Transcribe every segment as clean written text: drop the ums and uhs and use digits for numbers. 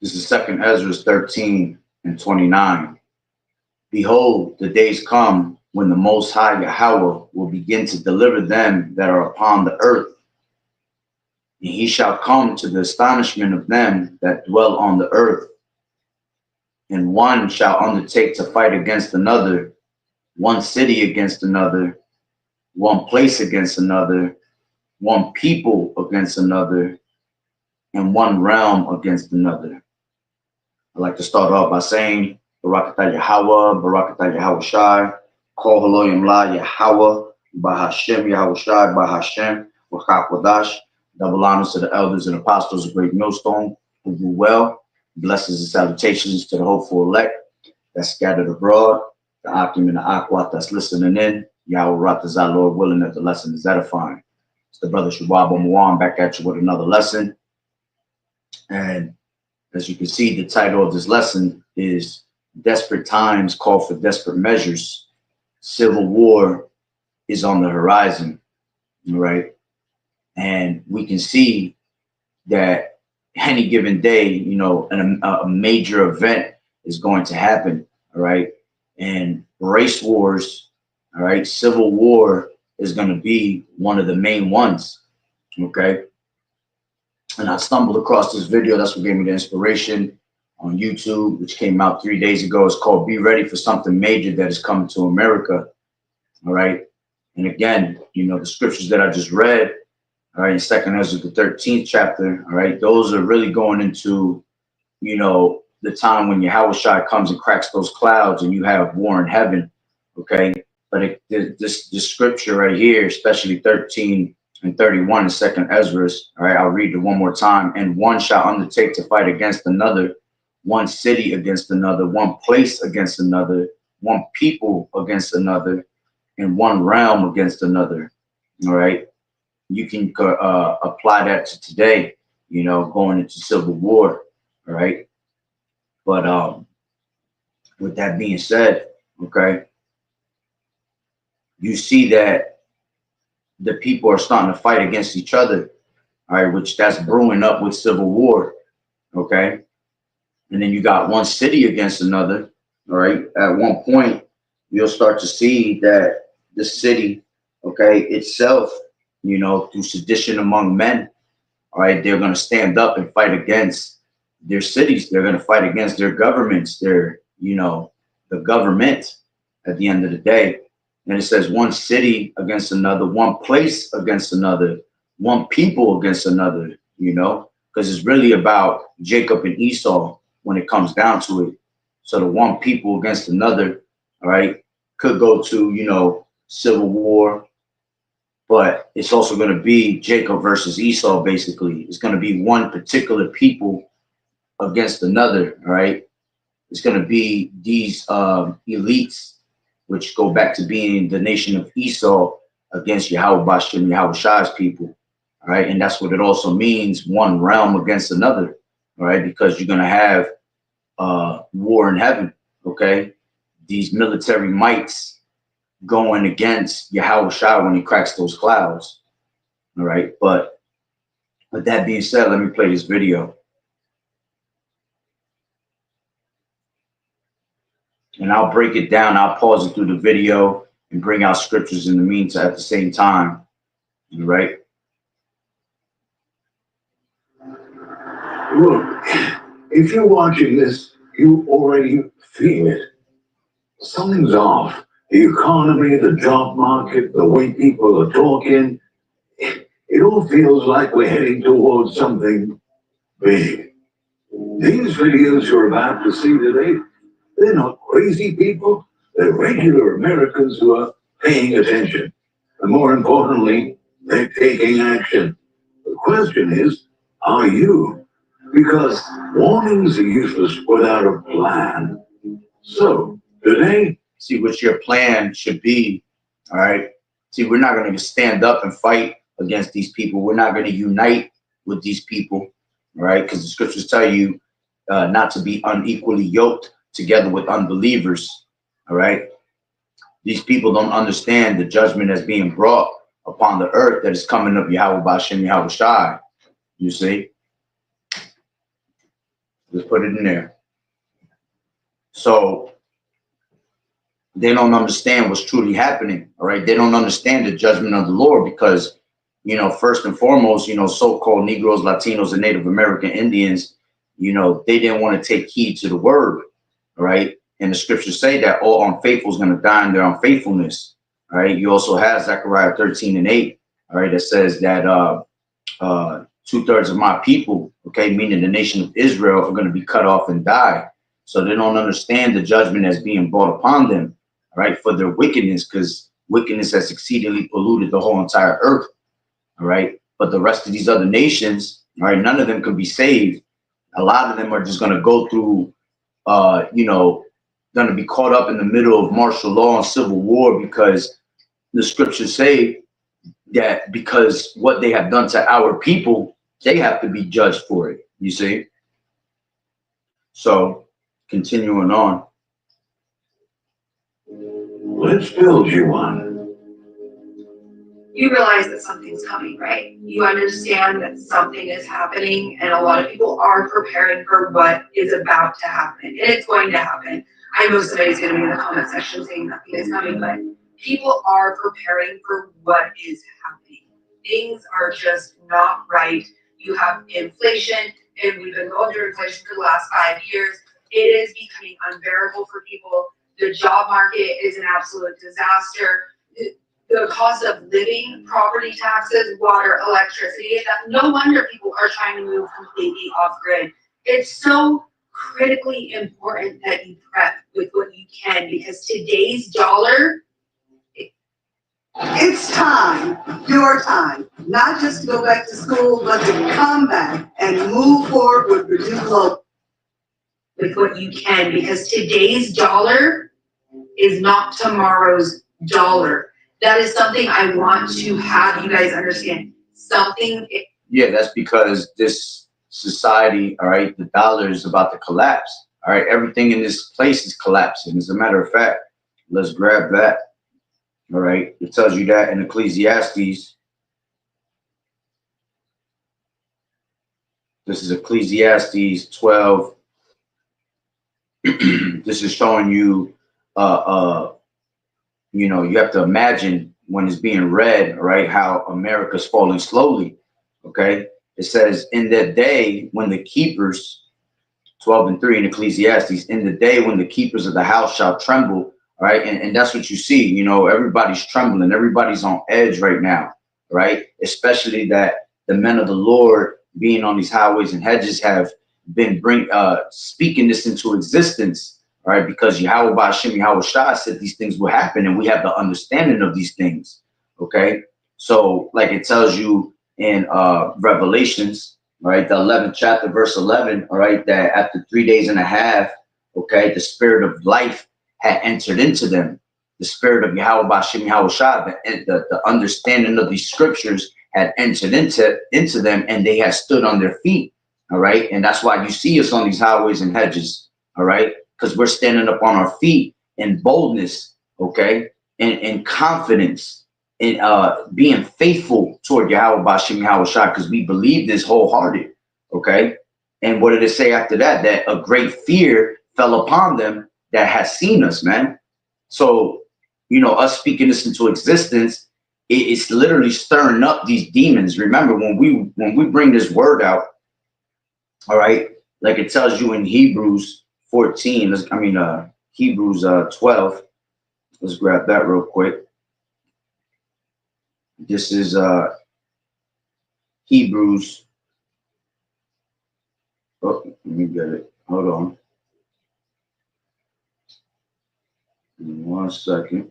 This is 2nd Ezra 13 and 29. Behold, the days come when the Most High Yahweh will begin to deliver them that are upon the earth. And he shall come to the astonishment of them that dwell on the earth. And one shall undertake to fight against another, one city against another, one place against another, one people against another, and one realm against another. I'd like to start off by saying, Barakatah Yahawah, Barakatah Yahweh Shai, Kol Haloyim La Yahawah, Bahashem Yahweh Shai, Bahashem, Wachakwadash. Double honors to the elders and apostles of Great Millstone who do well. Blessings and salutations to the hopeful elect that's scattered abroad, the Akim and the Akwat that's listening in. Yahweh Ratazah, Lord willing, that the lesson is edifying. It's the brother Shabab Muwan back at you with another lesson. And as you can see, the title of this lesson is Desperate Times Call for Desperate Measures. Civil war is on the horizon, right? And we can see that any given day, you know, a major event is going to happen, all right? And race wars, all right, civil war is going to be one of the main ones, okay? And I stumbled across this video. That's what gave me the inspiration on YouTube, which came out 3 days ago. It's called Be Ready for Something Major That Is Coming to America. All right. And again, you know, the scriptures that I just read, all right, in 2nd Ezra, the 13th chapter, all right, those are really going into, you know, the time when Yahawashi comes and cracks those clouds and you have war in heaven. Okay. But this scripture right here, especially 13 and 31 in 2nd Ezra, all right, I'll read it one more time. And one shall undertake to fight against another, one city against another, one place against another, one people against another, and one realm against another. All right, you can apply that to today, you know, going into civil war. All right, but with that being said, okay, you see that the people are starting to fight against each other, all right, which that's brewing up with civil war, okay? And then you got one city against another, all right? At one point, you'll start to see that the city, okay, itself, you know, through sedition among men, all right, they're going to stand up and fight against their cities. They're going to fight against their governments, their, you know, the government at the end of the day. And it says one city against another, one place against another, one people against another, you know, because it's really about Jacob and Esau when it comes down to it. So the one people against another, all right, could go to, you know, civil war, but it's also going to be Jacob versus Esau, basically. It's going to be one particular people against another, all right? It's going to be these elites, which go back to being the nation of Esau against Yahawah and Yahawah's people. All right. And that's what it also means, one realm against another. All right. Because you're going to have war in heaven. Okay. These military mights going against Yahawah when he cracks those clouds. All right. But with that being said, let me play this video. And I'll break it down. I'll pause it through the video and bring out scriptures in the meantime at the same time. All right. Look, if you're watching this, you already feel it. Something's off. The economy, the job market, the way people are talking. It all feels like we're heading towards something big. These videos you're about to see today, they're not crazy people. They're regular Americans who are paying attention. And more importantly, they're taking action. The question is, are you? Because warnings are useless without a plan. So, today, see what your plan should be. All right. See, we're not going to stand up and fight against these people. We're not going to unite with these people. All right. Because the scriptures tell you not to be unequally yoked together with unbelievers. All right. These people don't understand the judgment that's being brought upon the earth that is coming up Yahawah Bashem Yahawah Shai. You see? Just put it in there. So they don't understand what's truly happening. All right. They don't understand the judgment of the Lord because, first and foremost, so-called Negroes, Latinos, and Native American Indians, they didn't want to take heed to the word. All right. And the scriptures say that all unfaithful is going to die in their unfaithfulness. All right. You also have Zechariah 13:8. All right. That says that 2/3 of my people, okay, meaning the nation of Israel, are going to be cut off and die. So they don't understand the judgment that's being brought upon them, right, for their wickedness, because wickedness has exceedingly polluted the whole entire earth. All right. But the rest of these other nations, all right, none of them can be saved. A lot of them are just going to go through, going to be caught up in the middle of martial law and civil war, because the scriptures say that because what they have done to our people, they have to be judged for it. You see? So continuing on. Let's build you one. You realize that something's coming, right? You understand that something is happening, and a lot of people are preparing for what is about to happen. And it's going to happen. I know somebody's going to be in the comment section saying nothing is coming, but people are preparing for what is happening. Things are just not right. You have inflation, and we've been going through inflation for the last 5 years. It is becoming unbearable for people. The job market is an absolute disaster. The cost of living, property taxes, water, electricity, no wonder people are trying to move completely off grid. It's so critically important that you prep with what you can, because today's dollar. It's time, your time, not just to go back to school, but to come back and move forward with Purdue Global. With what you can, because today's dollar is not tomorrow's dollar. That is something I want to have you guys understand. Yeah, that's because this society, all right, the dollar is about to collapse. All right, everything in this place is collapsing. As a matter of fact, let's grab that. All right, it tells you that in Ecclesiastes. This is Ecclesiastes 12. This is showing you, you have to imagine when it's being read, right, how America's falling slowly. Okay, it says, in that day when the keepers, 12:3 in Ecclesiastes, in the day when the keepers of the house shall tremble. All right, and that's what you see. Everybody's trembling, everybody's on edge right now, right? Especially that the men of the Lord being on these highways and hedges have been speaking this into existence, all right? Because YAHAWAH'S said these things will happen, and we have the understanding of these things. Okay, so like it tells you in Revelations, right, the 11th chapter, verse 11, all right, that after 3 days and a half, okay, the spirit of life had entered into them. The spirit of YAHAWAH'S, the understanding of these scriptures had entered into them, and they had stood on their feet. All right. And that's why you see us on these highways and hedges. All right. Because we're standing up on our feet in boldness. Okay. And in confidence, in being faithful toward YAHAWAH'S, because we believe this wholehearted. Okay. And what did it say after that? That a great fear fell upon them that has seen us, man. So, us speaking this into existence, it's literally stirring up these demons. Remember, when we bring this word out, all right, like it tells you in Hebrews 14, Hebrews 12. Let's grab that real quick. This is Hebrews. Oh, let me get it. Hold on. 1 second.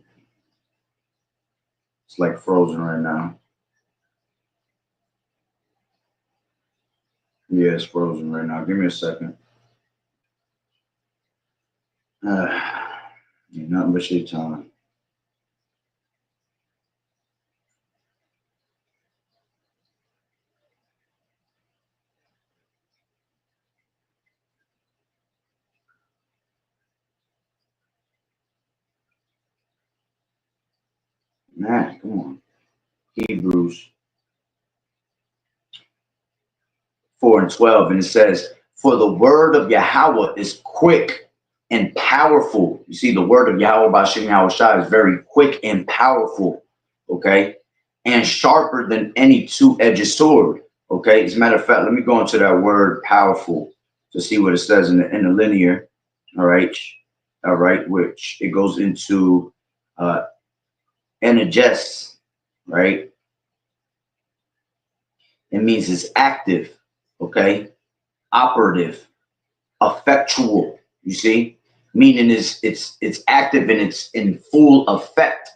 It's like frozen right now. Yeah, it's frozen right now. Give me a second. Nothing but shit time. Man, come on. Hebrews 4:12, and it says, For the word of Yahweh is quick and powerful. You see, the word of Yahweh Bashim Yahushua is very quick and powerful, okay? And sharper than any two-edged sword, okay? As a matter of fact, let me go into that word powerful to see what it says in the interlinear, all right, which it goes into energes, right? It means it's active, okay? Operative, effectual, you see, meaning it's active and it's in full effect,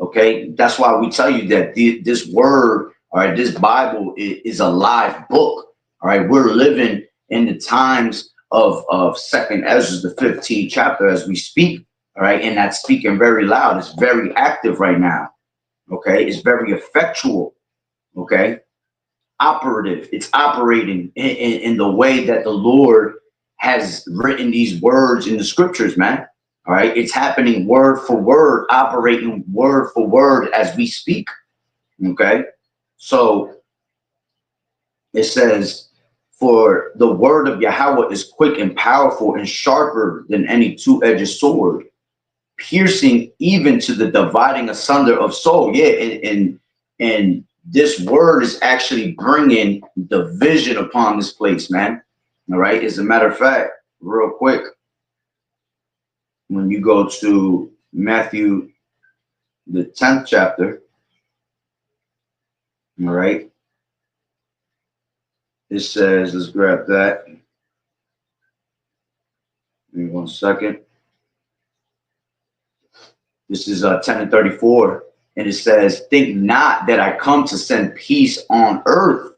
okay? That's why we tell you that this word, all right, this Bible is a live book, all right? We're living in the times of Second Ezra, the 15th chapter, as we speak, all right? And that's speaking very loud. It's very active right now, okay? It's very effectual, okay? Operative. It's operating in the way that the Lord has written these words in the scriptures, man. All right. It's happening word for word, operating word for word as we speak. Okay. So it says, for the word of Yahweh is quick and powerful and sharper than any two-edged sword, piercing even to the dividing asunder of soul. Yeah. And this word is actually bringing division upon this place, man. All right. As a matter of fact, real quick, when you go to Matthew, the 10th chapter, all right, it says, let's grab that. Give me 1 second. This is 10:34, and it says, think not that I come to send peace on earth.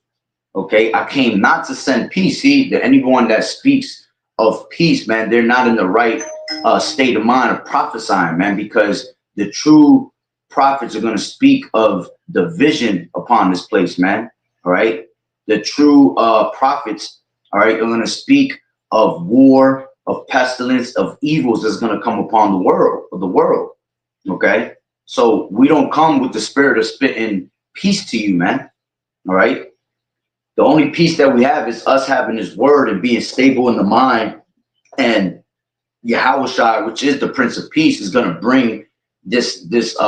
Okay, I came not to send peace. See, that anyone that speaks of peace, man, they're not in the right state of mind of prophesying, man, because the true prophets are going to speak of division upon this place, man. All right, the true prophets, all right, are going to speak of war, of pestilence, of evils that's going to come upon the world. Okay, so we don't come with the spirit of spitting peace to you, man. All right. The only peace that we have is us having his word and being stable in the mind. And Yahawashi, which is the Prince of Peace, is going to bring this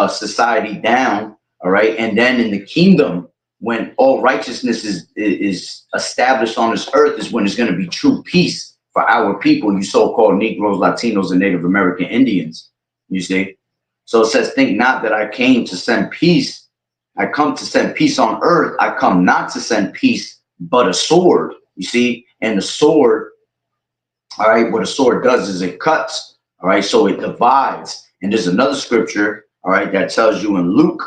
society down. All right. And then in the kingdom, when all righteousness is established on this earth, is when there's going to be true peace for our people, you so-called Negroes, Latinos, and Native American Indians. You see? So it says, think not that I came to send peace. I come to send peace on earth. I come not to send peace, but a sword, you see. And the sword, all right, what a sword does is it cuts, all right, so it divides. And there's another scripture, all right, that tells you in Luke,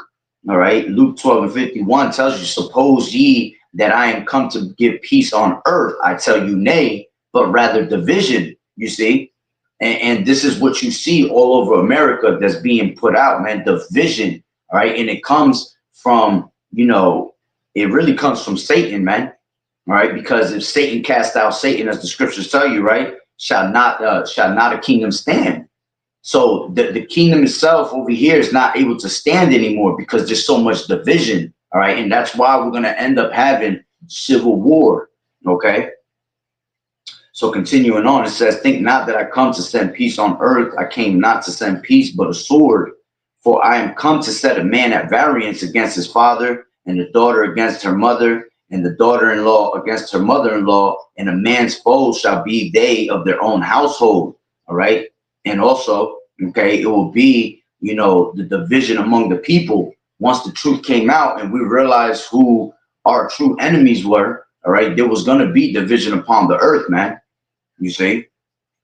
all right, Luke 12:51 tells you, suppose ye that I am come to give peace on earth, I tell you nay, but rather division, you see. And this is what you see all over America that's being put out, man, division, all right. And it comes from, you know, it really comes from Satan, man. All right, because if Satan cast out Satan, as the scriptures tell you, right, shall not a kingdom stand. So the kingdom itself over here is not able to stand anymore because there's so much division. All right, and that's why we're going to end up having civil war. Okay. So continuing on, it says, think not that I come to send peace on earth. I came not to send peace, but a sword. For I am come to set a man at variance against his father, and the daughter against her mother, and the daughter-in-law against her mother-in-law, and a man's foes shall be they of their own household. All right. And also, okay, it will be, you know, the division among the people. Once the truth came out and we realized who our true enemies were, all right, there was going to be division upon the earth, man. You see?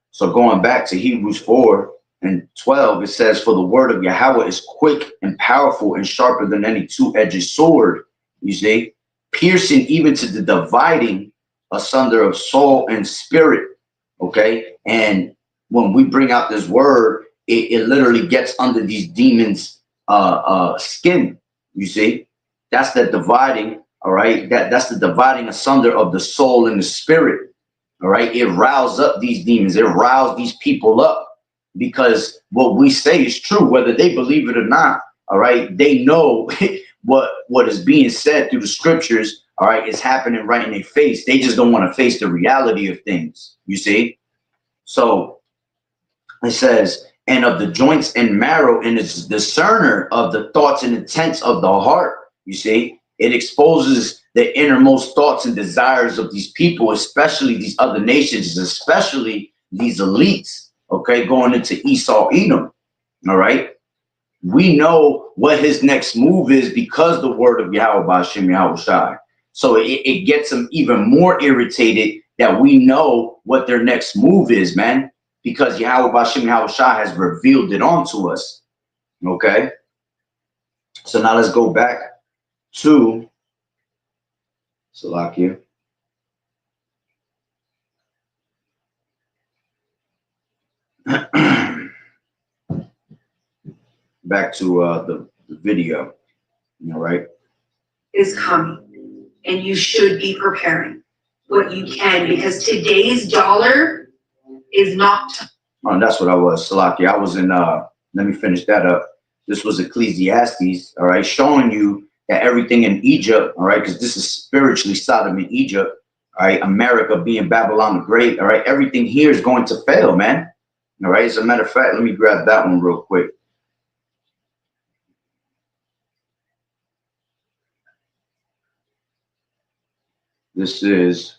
So going back to Hebrews 4:12, it says, for the word of Yahweh is quick and powerful and sharper than any two-edged sword. You see? Piercing even to the dividing asunder of soul and spirit. Okay. And when we bring out this word, it literally gets under these demons skin. You see, that's the dividing. All right, that's the dividing asunder of the soul and the spirit. All right, it riles up these demons, it riles these people up, because what we say is true, whether they believe it or not. All right, they know what is being said through the scriptures, all right, is happening right in their face. They just don't want to face the reality of things, you see? So it says, and of the joints and marrow, and is discerner of the thoughts and intents of the heart, you see? It exposes the innermost thoughts and desires of these people, especially these other nations, especially these elites, okay, going into Esau, Edom, all right? We know what his next move is because the word of Yahweh Ba'ashem Yahawashi. So it gets them even more irritated that we know what their next move is, man, because Yahweh Ba'ashem Yahawashi has revealed it onto us, okay? So now let's go back to Salakia. Back to the video, all right? Is coming, and you should be preparing what you can, because today's dollar is not. Oh, that's what I was, Salakia. I was in, let me finish that up. This was Ecclesiastes, all right, showing you that everything in Egypt, all right, because this is spiritually Sodom and Egypt, all right, America being Babylon the Great, all right, everything here is going to fail, man. All right, as a matter of fact, let me grab that one real quick. This is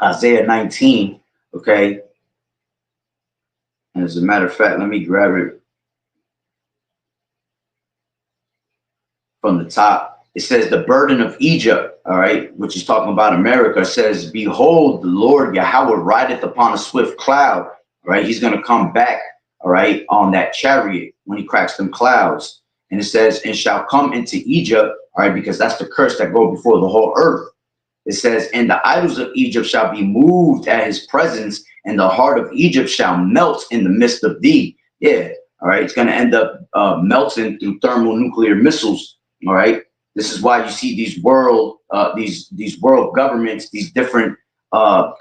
Isaiah 19, okay? And as a matter of fact, let me grab it from the top. It says the burden of Egypt, all right, which is talking about America, says, behold, the Lord Yahweh rideth upon a swift cloud, all right? He's going to come back, all right, on that chariot when he cracks them clouds. And it says, and shall come into Egypt, all right, because that's the curse that go before the whole earth. It says, and the idols of Egypt shall be moved at his presence, and the heart of Egypt shall melt in the midst of thee. Yeah, all right, it's going to end up melting through thermonuclear missiles, all right? This is why you see these world governments, these different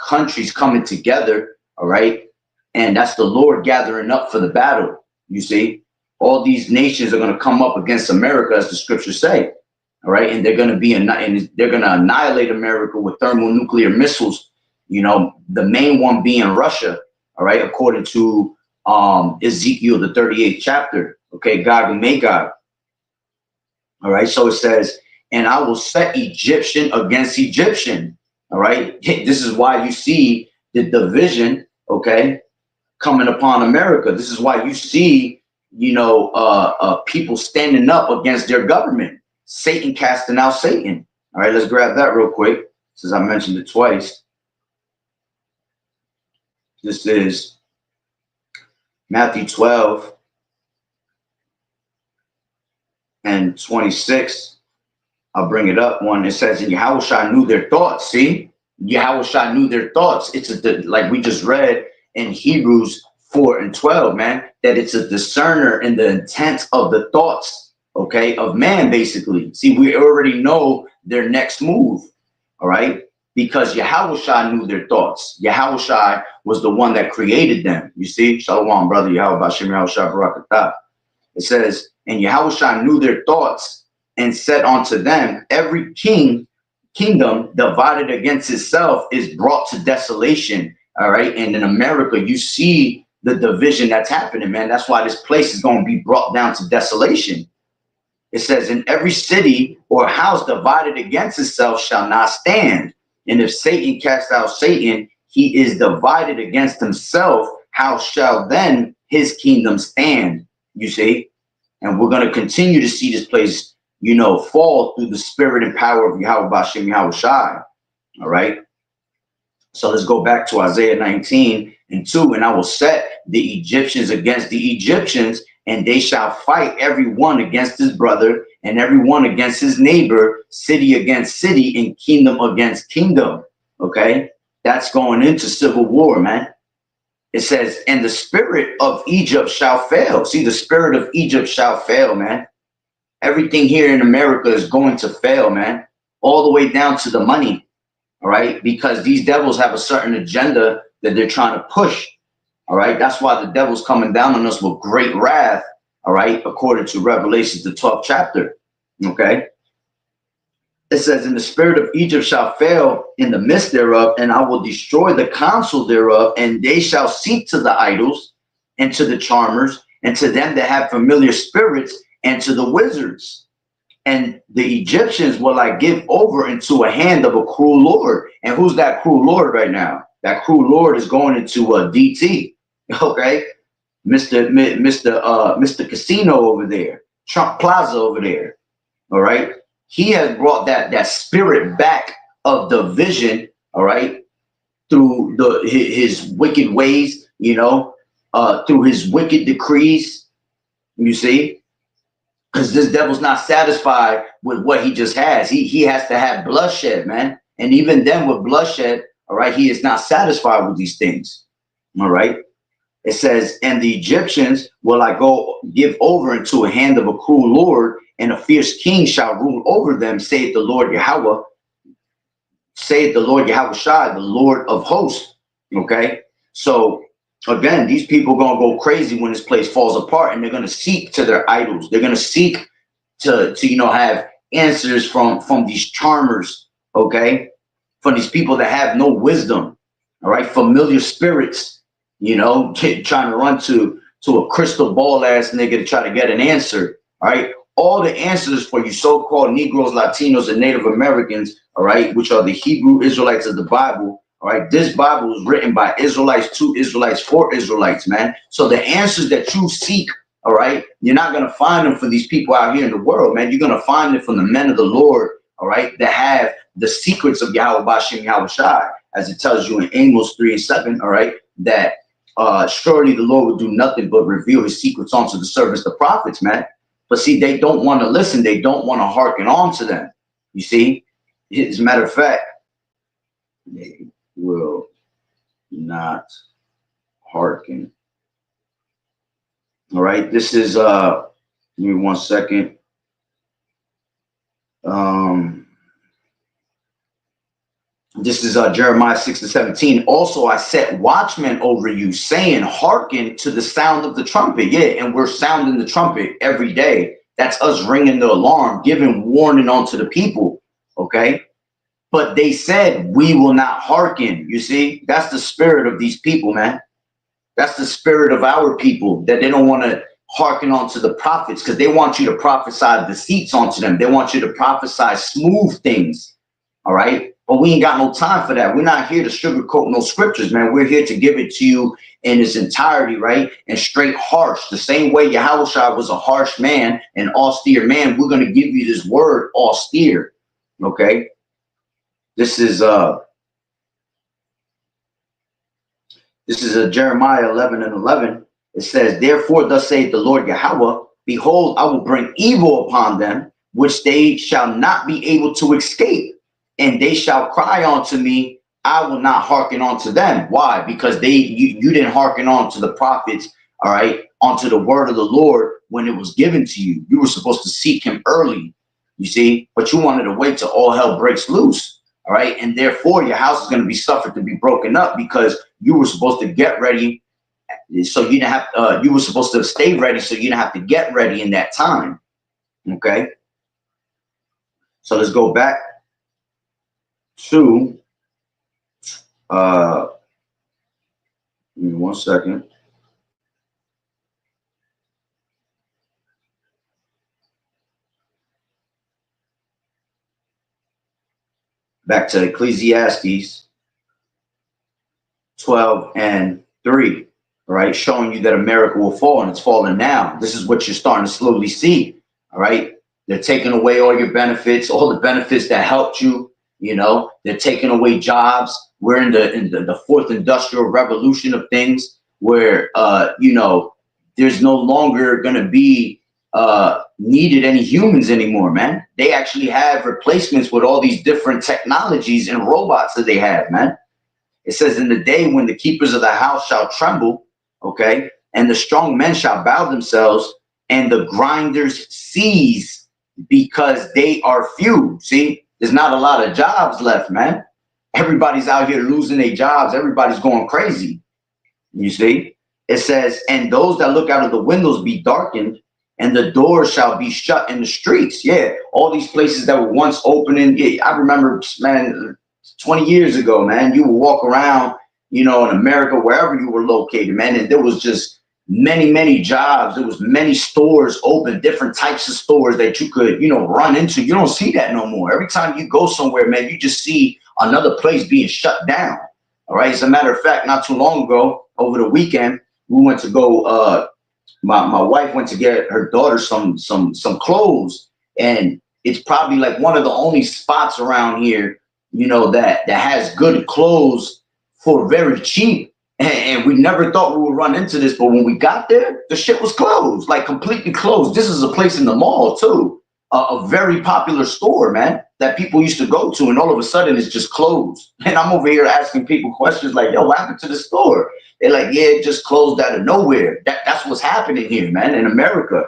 countries coming together, all right? And that's the Lord gathering up for the battle, you see? All these nations are going to come up against America, as the scriptures say. All right, and they're going to annihilate America with thermonuclear missiles. You know, the main one being Russia. All right, according to Ezekiel the 38th chapter. Okay, Gog and Magog. All right, so it says, and I will set Egyptian against Egyptian. All right, this is why you see the division. Okay, coming upon America. This is why you see, you know, people standing up against their government. Satan casting out Satan. All right, let's grab that real quick, since I mentioned it twice. This is Matthew 12 and 26. I'll bring it up. One, it says, and Yahawashi knew their thoughts. See, Yahawashi knew their thoughts. It's like we just read in Hebrews 4 and 12, man, that it's a discerner in the intent of the thoughts, okay, of man, basically. See, we already know their next move, all right, because Yahawashi knew their thoughts. Yahawashi was the one that created them. You see, Shalom, brother Yahweh Ba'ashem Yahawashi Barakatah. It says, and Yahawashi knew their thoughts and said unto them, every kingdom divided against itself is brought to desolation, all right? And in America, you see the division that's happening, man. That's why this place is going to be brought down to desolation. It says, in every city or house divided against itself shall not stand. And if Satan cast out Satan, he is divided against himself. How shall then his kingdom stand? You see? And we're going to continue to see this place, you know, fall through the spirit and power of Yahweh Ba'ashem Yahawashi. All right? So let's go back to Isaiah 19 and 2. And I will set the Egyptians against the Egyptians, and they shall fight every one against his brother, and every one against his neighbor, city against city, and kingdom against kingdom. Okay? That's going into civil war, man. It says, and the spirit of Egypt shall fail. See, the spirit of Egypt shall fail, man. Everything here in America is going to fail, man. All the way down to the money. All right? Because these devils have a certain agenda that they're trying to push. All right, that's why the devil's coming down on us with great wrath. All right, according to Revelations, the 12th chapter. Okay, It says, and the spirit of Egypt shall fail in the midst thereof, and I will destroy the counsel thereof, and they shall seek to the idols, and to the charmers, and to them that have familiar spirits, and to the wizards. And the Egyptians will I give over into a hand of a cruel lord. And who's that cruel lord right now? That cruel lord is going into a DT, okay? Mr. Casino over there, Trump Plaza over there, all right? He has brought that spirit back of the vision, all right, through his wicked ways, you know, through his wicked decrees, you see? Because this devil's not satisfied with what he just has. He has to have bloodshed, man. And even then with bloodshed, all right, he is not satisfied with these things, all right? It says, and the Egyptians will I go give over into a hand of a cruel lord, and a fierce king shall rule over them, saith the Lord Yahweh, saith the Lord Yahawashi, the Lord of hosts. Okay, so again, these people are gonna go crazy when this place falls apart, and they're gonna seek to their idols. They're gonna seek to you know, have answers from these charmers, okay, from these people that have no wisdom, all right, familiar spirits, you know, trying to run to a crystal ball ass nigga to try to get an answer, all right. All the answers for you so-called Negroes, Latinos, and Native Americans, all right, which are the Hebrew Israelites of the Bible, all right, this Bible was written by Israelites, to Israelites, for Israelites, man. So the answers that you seek, all right, you're not going to find them for these people out here in the world, man. You're going to find it from the men of the Lord, all right, that have the secrets of Yahweh Bashem Yahawashi, as it tells you in Amos 3:7, all right, that surely the Lord will do nothing but reveal his secrets unto the servants, the prophets, man. But see, they don't want to listen. They don't want to hearken on to them. You see, as a matter of fact, they will not hearken. All right, this is give me 1 second. This is Jeremiah 6:17. Also, I set watchmen over you, saying, hearken to the sound of the trumpet. Yeah, and we're sounding the trumpet every day. That's us ringing the alarm, giving warning onto the people, okay? But they said, we will not hearken. You see, that's the spirit of these people, man. That's the spirit of our people, that they don't want to hearken onto the prophets, because they want you to prophesy deceits onto them. They want you to prophesy smooth things, all right? But we ain't got no time for that. We're not here to sugarcoat no scriptures, man. We're here to give it to you in its entirety, right? And straight harsh. The same way Yahawashi was a harsh man, an austere man, we're going to give you this word, austere, okay? This is Jeremiah 11:11. It says, therefore, thus saith the Lord Yahweh, behold, I will bring evil upon them, which they shall not be able to escape. And they shall cry unto me, I will not hearken unto them. Why? Because you didn't hearken on to the prophets, all right, onto the word of the Lord when it was given to you. You were supposed to seek him early, you see, but you wanted to wait till all hell breaks loose, all right? And therefore, your house is going to be suffered to be broken up, because you were supposed to get ready, so you didn't have, you were supposed to stay ready, so you didn't have to get ready in that time, okay? So let's go back to give me 1 second. Back to Ecclesiastes 12:3, right? Showing you that America will fall, and it's falling now. This is what you're starting to slowly see, all right? They're taking away all your benefits, all the benefits that helped you. You know, they're taking away jobs. We're in the fourth industrial revolution of things, where you know, there's no longer going to be needed any humans anymore, man. They actually have replacements with all these different technologies and robots that they have, man. It says, in the day when the keepers of the house shall tremble, okay, and the strong men shall bow themselves, and the grinders cease, because they are few. See, there's not a lot of jobs left, man. Everybody's out here losing their jobs. Everybody's going crazy. You see, it says, and those that look out of the windows be darkened, and the doors shall be shut in the streets. Yeah, all these places that were once opening. Yeah, I remember, man, 20 years ago, man, you would walk around, you know, in America, wherever you were located, man, and there was just many jobs. There was many stores open, different types of stores that you could, you know, run into. You don't see that no more. Every time you go somewhere, man, you just see another place being shut down. All right. As a matter of fact, not too long ago, over the weekend, we went to go. My wife went to get her daughter some clothes, and it's probably like one of the only spots around here, you know, that has good clothes for very cheap. And we never thought we would run into this, but when we got there, the shit was closed, like completely closed. This is a place in the mall too, a very popular store, man, that people used to go to, and all of a sudden it's just closed. And I'm over here asking people questions like, "Yo, what happened to the store?" They're like, "Yeah, it just closed out of nowhere." That's what's happening here, man. In America,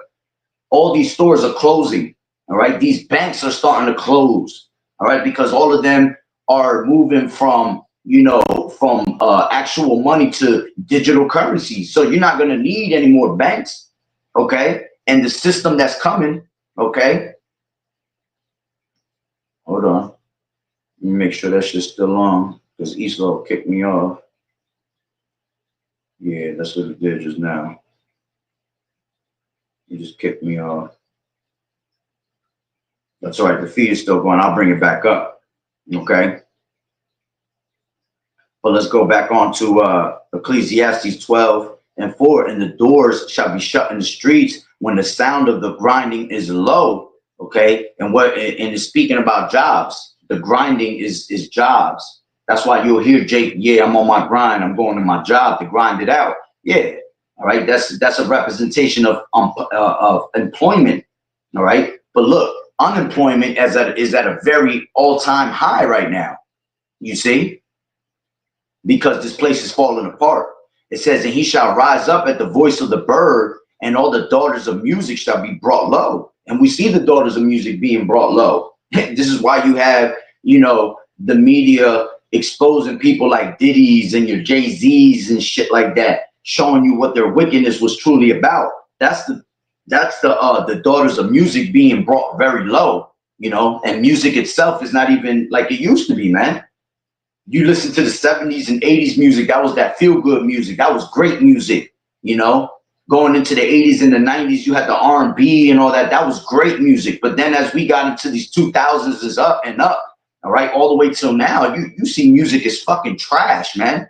all these stores are closing. All right, these banks are starting to close. All right, because all of them are moving from, you know, from actual money to digital currency. So you're not going to need any more banks. Okay, and the system that's coming. Okay, hold on. Let me make sure that shit's still on, because Esau kicked me off. Yeah, that's what it did just now. He just kicked me off. That's all right. The feed is still going. I'll bring it back up. Okay. But let's go back on to Ecclesiastes 12:4. And the doors shall be shut in the streets when the sound of the grinding is low. Okay. And it's speaking about jobs. The grinding is jobs. That's why you'll hear Jake, "Yeah, I'm on my grind. I'm going to my job to grind it out." Yeah. All right. That's a representation of employment. All right. But look, unemployment is at a very all-time high right now. You see? Because this place is falling apart. It says, "And he shall rise up at the voice of the bird, and all the daughters of music shall be brought low." And we see the daughters of music being brought low. This is why you have, you know, the media exposing people like Diddy's and your Jay-Z's and shit like that, showing you what their wickedness was truly about. That's the daughters of music being brought very low, you know, and music itself is not even like it used to be, man. You listen to the 70s and 80s music, that was that feel-good music. That was great music, you know. Going into the 80s and the 90s, you had the R&B and all that. That was great music. But then as we got into these 2000s, it's up and up, all right, all the way till now. You see music is fucking trash, man.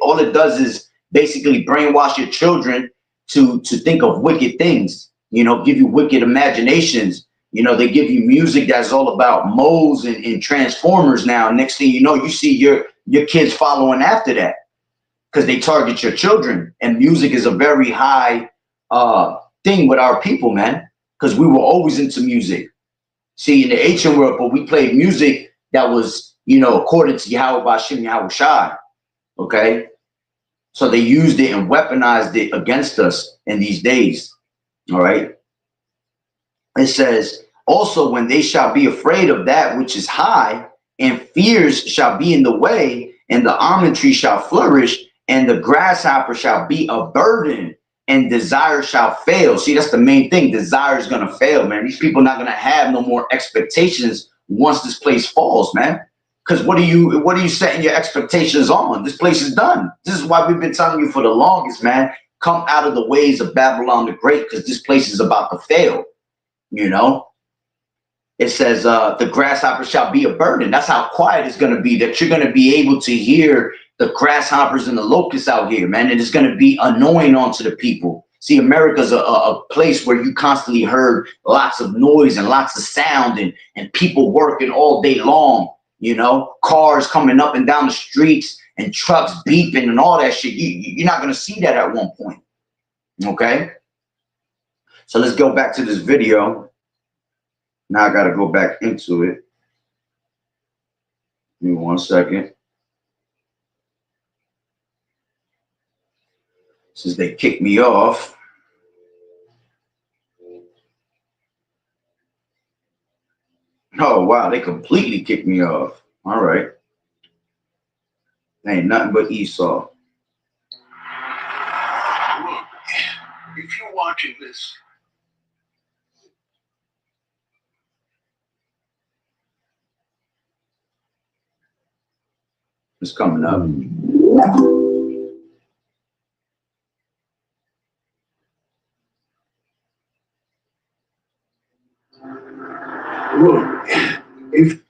All it does is basically brainwash your children to think of wicked things, you know, give you wicked imaginations. You know, they give you music that's all about moles and transformers now. Next thing you know, you see your kids following after that because they target your children. And music is a very high thing with our people, man, because we were always into music. See, in the ancient world, but we played music that was, you know, according to YAHAWAH'S. Okay. So they used it and weaponized it against us in these days. All right. It says, "Also, when they shall be afraid of that which is high, and fears shall be in the way, and the almond tree shall flourish, and the grasshopper shall be a burden, and desire shall fail." See, that's the main thing. Desire is going to fail, man. These people are not going to have no more expectations once this place falls, man. Because what are you setting your expectations on? This place is done. This is why we've been telling you for the longest, man. Come out of the ways of Babylon the Great, because this place is about to fail. You know, it says the grasshopper shall be a burden. That's how quiet it's going to be, that you're going to be able to hear the grasshoppers and the locusts out here, man. And it's going to be annoying onto the people. See, America's a place where you constantly heard lots of noise and lots of sound and people working all day long, you know, cars coming up and down the streets and trucks beeping and all that shit. You're not going to see that at one point. Okay. So let's go back to this video. Now I got to go back into it. Give me 1 second. Since they kicked me off. Oh, wow. They completely kicked me off. All right. Ain't nothing but Esau. Look, if you're watching this, It's coming up. Look, if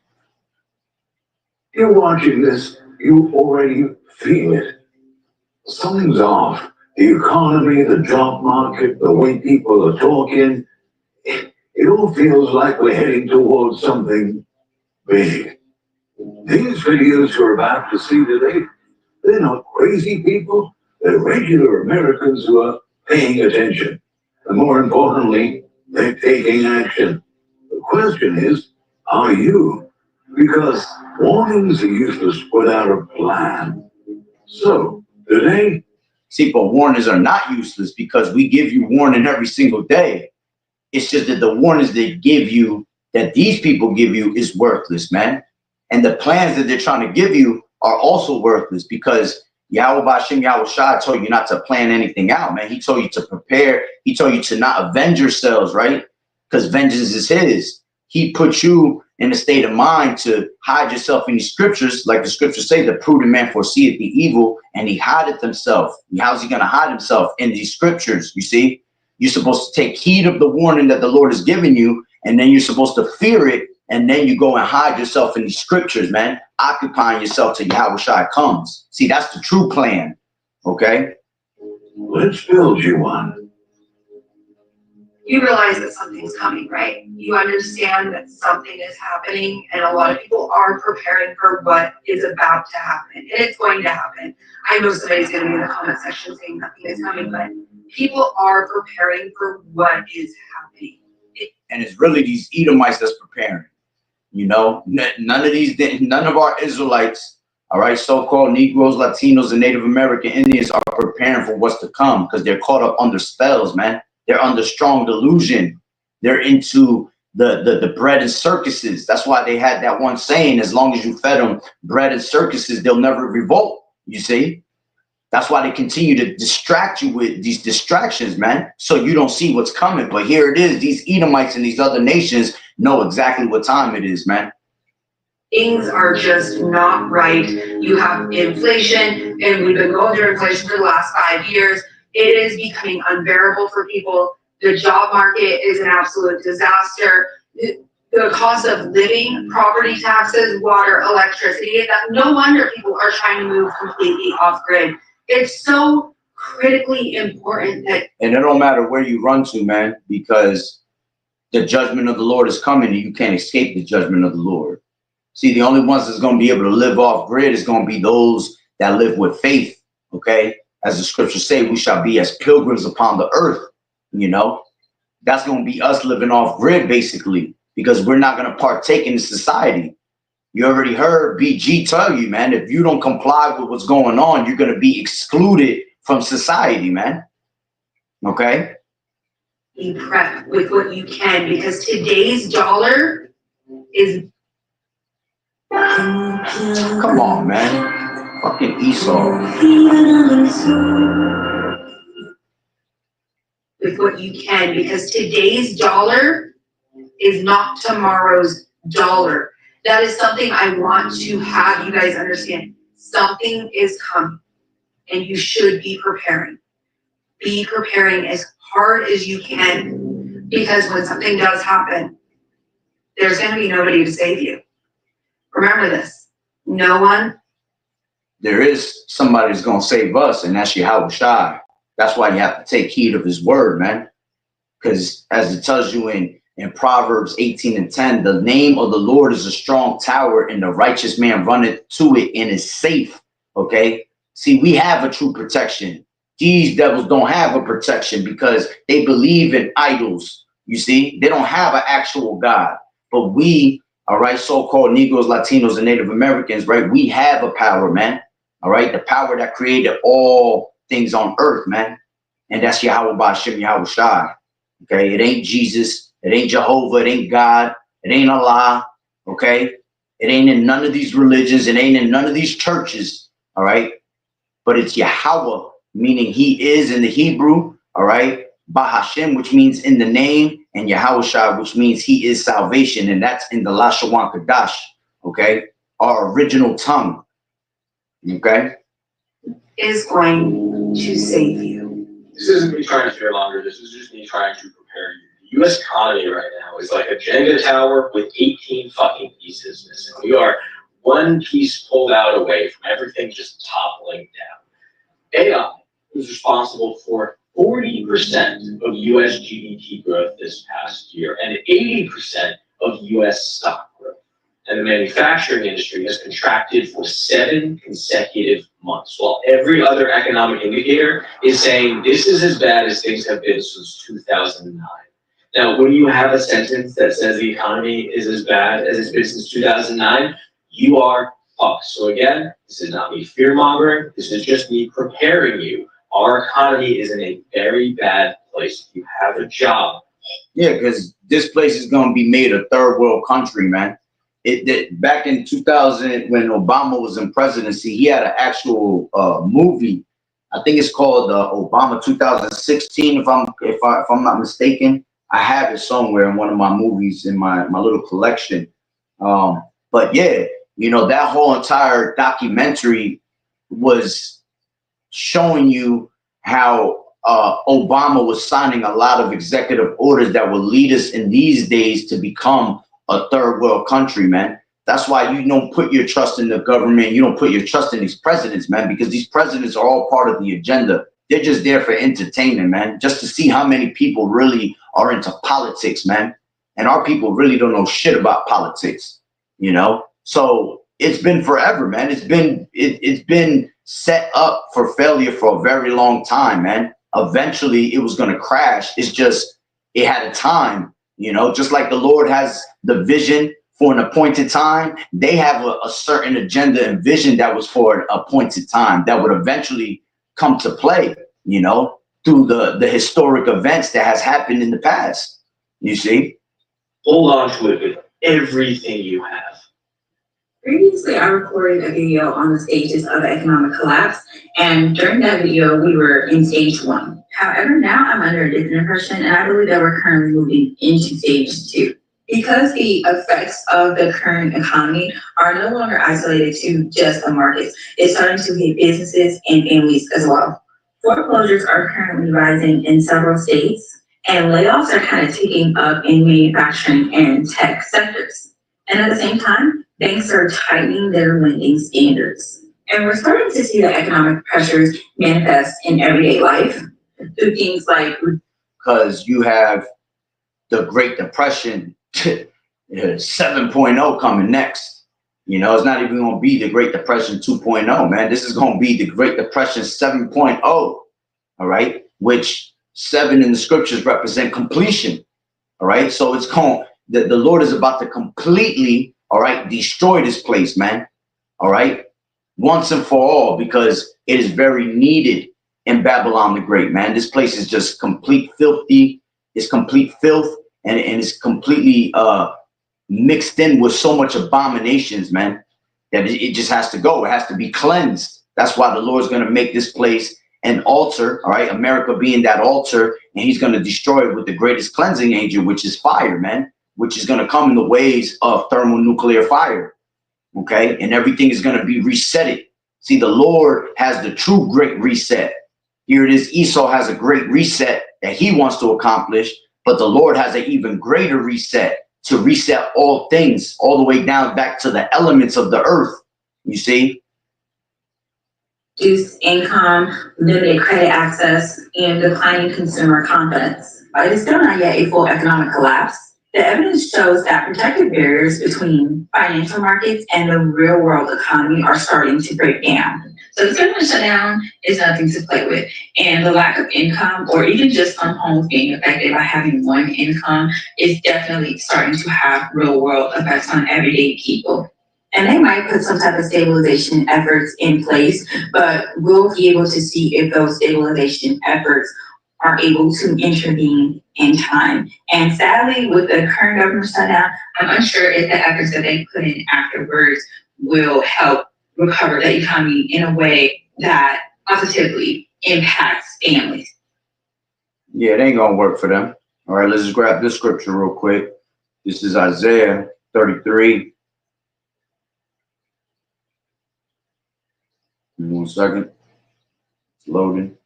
you're watching this, you already feel it. Something's off. The economy, the job market, the way people are talking, it all feels like we're heading towards something big. These videos you're about to see today, they're not crazy people. They're regular Americans who are paying attention. And more importantly, they're taking action. The question is, are you? Because warnings are useless without a plan. So, today, See, but warnings are not useless because we give you warning every single day. It's just that the warnings they give you, that these people give you, is worthless, man. And the plans that they're trying to give you are also worthless because Yahweh Bashim Yahweh Shai told you not to plan anything out, man. He told you to prepare. He told you to not avenge yourselves, right? Because vengeance is his. He put you in a state of mind to hide yourself in the scriptures. Like the scriptures say, the prudent man foreseeth the evil and he hideth himself. How's he going to hide himself? In these scriptures, you see? You're supposed to take heed of the warning that the Lord has given you, and then you're supposed to fear it, and then you go and hide yourself in these scriptures, man, occupying yourself till Yahweh Shai comes. See, that's the true plan, okay? let's build you one. You realize that something's coming, right? You understand that something is happening, and a lot of people are preparing for what is about to happen, and it's going to happen. I know somebody's going to be in the comment section saying nothing is coming, but people are preparing for what is happening. And it's really these Edomites that's preparing. You know, none of our Israelites, all right, so-called Negroes, Latinos, and Native American Indians are preparing for what's to come because they're caught up under spells, man. They're under strong delusion. They're into the bread and circuses. That's why they had that one saying, as long as you fed them bread and circuses, they'll never revolt, you see? That's why they continue to distract you with these distractions, man, so you don't see what's coming. But here it is. These Edomites and these other nations know exactly what time it is, man. Things are just not right. You have inflation, and we've been going through inflation for the last 5 years. It is becoming unbearable for people. The job market is an absolute disaster. The cost of living, property taxes, water, electricity, no wonder people are trying to move completely off grid. It's so critically important that. And it don't matter where you run to, man, because the judgment of the Lord is coming and you can't escape the judgment of the Lord. See, the only ones that's going to be able to live off grid is going to be those that live with faith, okay? As the scriptures say, we shall be as pilgrims upon the earth, you know? That's going to be us living off grid, basically, because we're not going to partake in society. You already heard BG tell you, man, if you don't comply with what's going on, you're going to be excluded from society, man. Okay? Be prepped with what you can, because today's dollar is. Come on, man. Fucking Esau. With what you can, because today's dollar is not tomorrow's dollar. That is something I want to have you guys understand. Something is coming, and you should be preparing. Be preparing as hard as you can, because when something does happen, there's going to be nobody to save you. Remember this. No one. There is somebody who's going to save us, and that's Yahweh Shai. That's why you have to take heed of his word, man. Because as it tells you in Proverbs 18:10, the name of the Lord is a strong tower, and the righteous man runneth to it and is safe. Okay? See, we have a true protection. These devils don't have a protection because they believe in idols. You see, they don't have an actual God. But we, all right, so-called Negroes, Latinos, and Native Americans, right? We have a power, man. All right, the power that created all things on earth, man. And that's Yahweh Bashim Yahweh Shai. Okay, it ain't Jesus, it ain't Jehovah, it ain't God, it ain't Allah. Okay, it ain't in none of these religions, it ain't in none of these churches. All right, but it's Yahweh, meaning he is in the Hebrew. All right, Bahashem, which means in the name, and Yahweh Shai, which means he is salvation, and that's in the Lashawan Kadash. Okay, our original tongue. Okay? Is going to save you. This isn't me trying to fear longer. This is just me trying to prepare you. The U.S. economy right now is like a Jenga tower with 18 fucking pieces missing. We are one piece pulled out away from everything just toppling down. AI is responsible for 40% of U.S. GDP growth this past year and 80% of U.S. stock growth. And the manufacturing industry has contracted for 7 consecutive months, while every other economic indicator is saying this is as bad as things have been since 2009. Now, when you have a sentence that says the economy is as bad as it's been since 2009, you are fucked. So again, this is not me fear-mongering, this is just me preparing you. Our economy is in a very bad place. If you have a job. Yeah, because this place is going to be made a third world country, man. Back in 2000, when Obama was in presidency, he had an actual movie. I think it's called Obama 2016, if I'm not mistaken. I have it somewhere in one of my movies in my little collection. But yeah, you know, that whole entire documentary was showing you how Obama was signing a lot of executive orders that will lead us in these days to become a third world country, man. That's why you don't put your trust in the government. You don't put your trust in these presidents, man, because these presidents are all part of the agenda. They're just there for entertainment, man, just to see how many people really are into politics, man. And our people really don't know shit about politics, you know? So it's been forever, man. It's been set up for failure for a very long time, man. Eventually it was going to crash. It's just, it had a time, you know, just like the Lord has the vision for an appointed time. They have a certain agenda and vision that was for an appointed time that would eventually come to play, you know, through the historic events that has happened in the past. You see? Hold on to it with everything you have. Previously, I recorded a video on the stages of the economic collapse, and during that video, we were in stage 1. However, now I'm under a different impression, and I believe that we're currently moving into stage 2. Because the effects of the current economy are no longer isolated to just the markets, it's starting to hit businesses and families as well. Foreclosures are currently rising in several states, and layoffs are kind of ticking up in manufacturing and tech sectors. And at the same time, banks are tightening their lending standards. And we're starting to see the economic pressures manifest in everyday life through things like, because you have the Great Depression 7.0 coming next. You know, it's not even going to be the Great Depression 2.0, man. This is going to be the Great Depression 7.0, all right? Which 7 in the scriptures represent completion, all right? So it's going, the Lord is about to completely, all right, destroy this place, man, all right? Once and for all, because it is very needed in Babylon the Great, man. This place is just complete filthy. It's complete filth, and it's completely mixed in with so much abominations, man, that it just has to go. It has to be cleansed. That's why the Lord's going to make this place an altar, all right? America being that altar, and he's going to destroy it with the greatest cleansing agent, which is fire, man, which is going to come in the ways of thermonuclear fire, okay? And everything is going to be resetted. See, the Lord has the true great reset. Here it is, Esau has a great reset that he wants to accomplish, but the Lord has an even greater reset to reset all things, all the way down back to the elements of the earth, you see? reduced income, limited credit access, and declining consumer confidence. But it is still not yet a full economic collapse. The evidence shows that protective barriers between financial markets and the real world economy are starting to break down. So the government shutdown is nothing to play with. And the lack of income, or even just some homes being affected by having one income, is definitely starting to have real world effects on everyday people. And they might put some type of stabilization efforts in place, but we'll be able to see if those stabilization efforts are able to intervene in time. And sadly, with the current government shutdown, I'm unsure if the efforts that they put in afterwards will help recover the economy in a way that positively impacts families. Yeah, it ain't gonna work for them. All right, let's just grab this scripture real quick. This is Isaiah 33. 1 second. It's loading.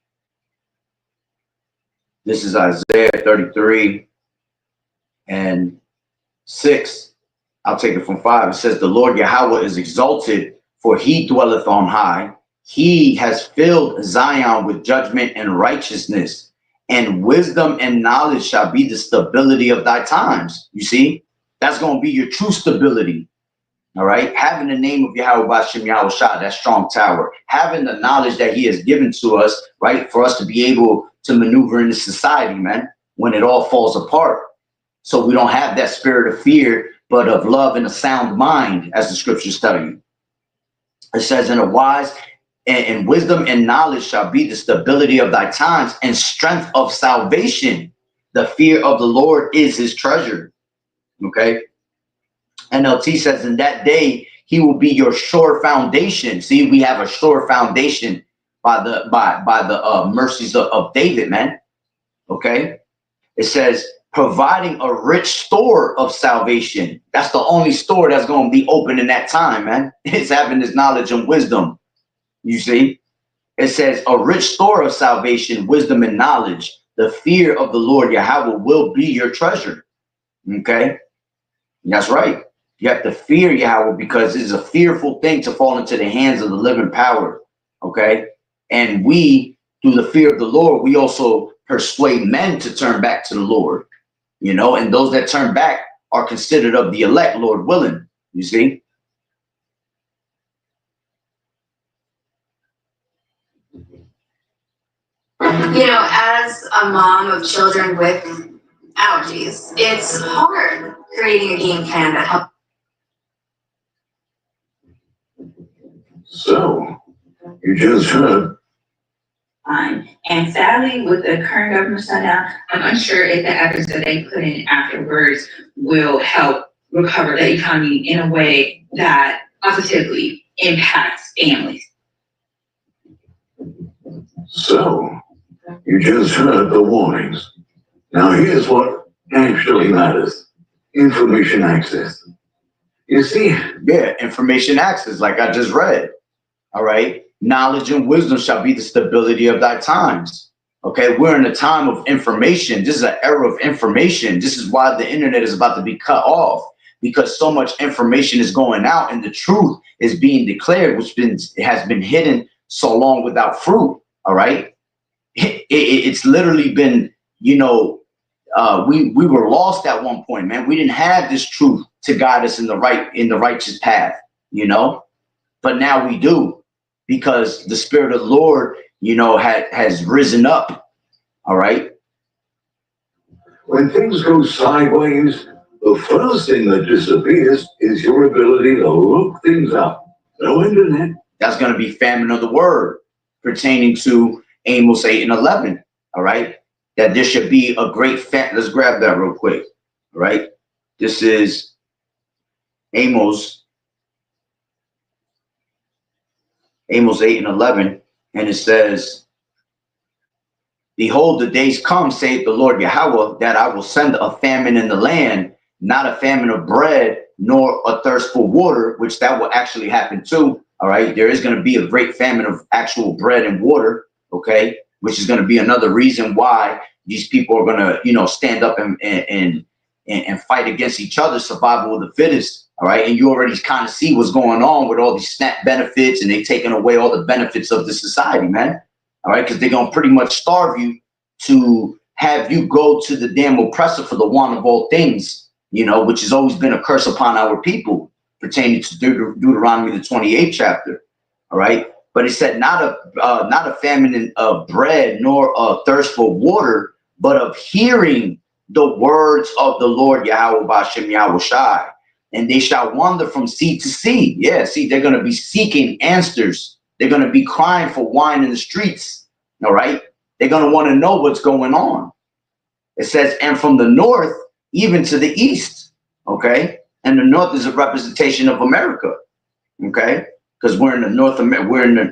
This is Isaiah 33 and 6. I'll take it from 5. It says, the Lord Yahweh is exalted, for he dwelleth on high. He has filled Zion with judgment and righteousness, and wisdom and knowledge shall be the stability of thy times. You see, that's going to be your true stability. All right. Having the name of Yahweh B'Shem Yahweh Shah, that strong tower, having the knowledge that he has given to us, right, for us to be able to maneuver in this society, man, when it all falls apart. So we don't have that spirit of fear, but of love and a sound mind, as the scriptures tell you. It says, in a wise and wisdom and knowledge shall be the stability of thy times, and strength of salvation. The fear of the Lord is his treasure. Okay. NLT says, in that day he will be your sure foundation. See, we have a sure foundation by the mercies of David, man. Okay. It says, providing a rich store of salvation. That's the only store that's going to be open in that time, man. It's having this knowledge and wisdom. You see, it says a rich store of salvation, wisdom and knowledge. The fear of the Lord Yahweh will be your treasure. Okay. That's right. You have to fear Yahweh, because it's a fearful thing to fall into the hands of the living power. Okay. And we, through the fear of the Lord, we also persuade men to turn back to the Lord, you know, and those that turn back are considered of the elect, Lord willing. You see? You know, as a mom of children with allergies, it's hard creating a game plan that helps. So, you just heard. And sadly, with the current government shutdown, I'm unsure if the efforts that they put in afterwards will help recover the economy in a way that positively impacts families. So, you just heard the warnings. Now here's what actually matters. Information access. You see? Yeah, information access, like I just read. All right. Knowledge and wisdom shall be the stability of thy times. Okay. We're in a time of information. This is an era of information. This is why the internet is about to be cut off, because so much information is going out and the truth is being declared, which has been hidden so long without fruit. All right. It's literally been, you know, we were lost at one point, man. We didn't have this truth to guide us in the righteous path, you know, but now we do, because the Spirit of the Lord, you know, has risen up. All right. When things go sideways, the first thing that disappears is your ability to look things up. No internet. That's going to be famine of the word pertaining to Amos 8 and 11. All right. That there should be a great famine. Let's grab that real quick. All right. This is Amos 8 and 11. And it says, behold, the days come, saith the Lord Yahweh, that I will send a famine in the land, not a famine of bread, nor a thirst for water, which that will actually happen too. All right. There is going to be a great famine of actual bread and water. Okay. Which is going to be another reason why these people are going to, you know, stand up and fight against each other, survival of the fittest. All right. And you already kind of see what's going on with all these SNAP benefits, and they're taking away all the benefits of the society, man. All right. Because they're going to pretty much starve you to have you go to the damn oppressor for the want of all things, you know, which has always been a curse upon our people, pertaining to Deuteronomy, the 28th chapter. All right. But it said not a famine of bread, nor a thirst for water, but of hearing the words of the Lord Yahweh B'Shem Yahweh Shai. And they shall wander from sea to sea. Yeah, see, they're going to be seeking answers. They're going to be crying for wine in the streets. All right. They're going to want to know what's going on. It says, and from the north, even to the east. Okay. And the north is a representation of America. Okay. Because we're in the North American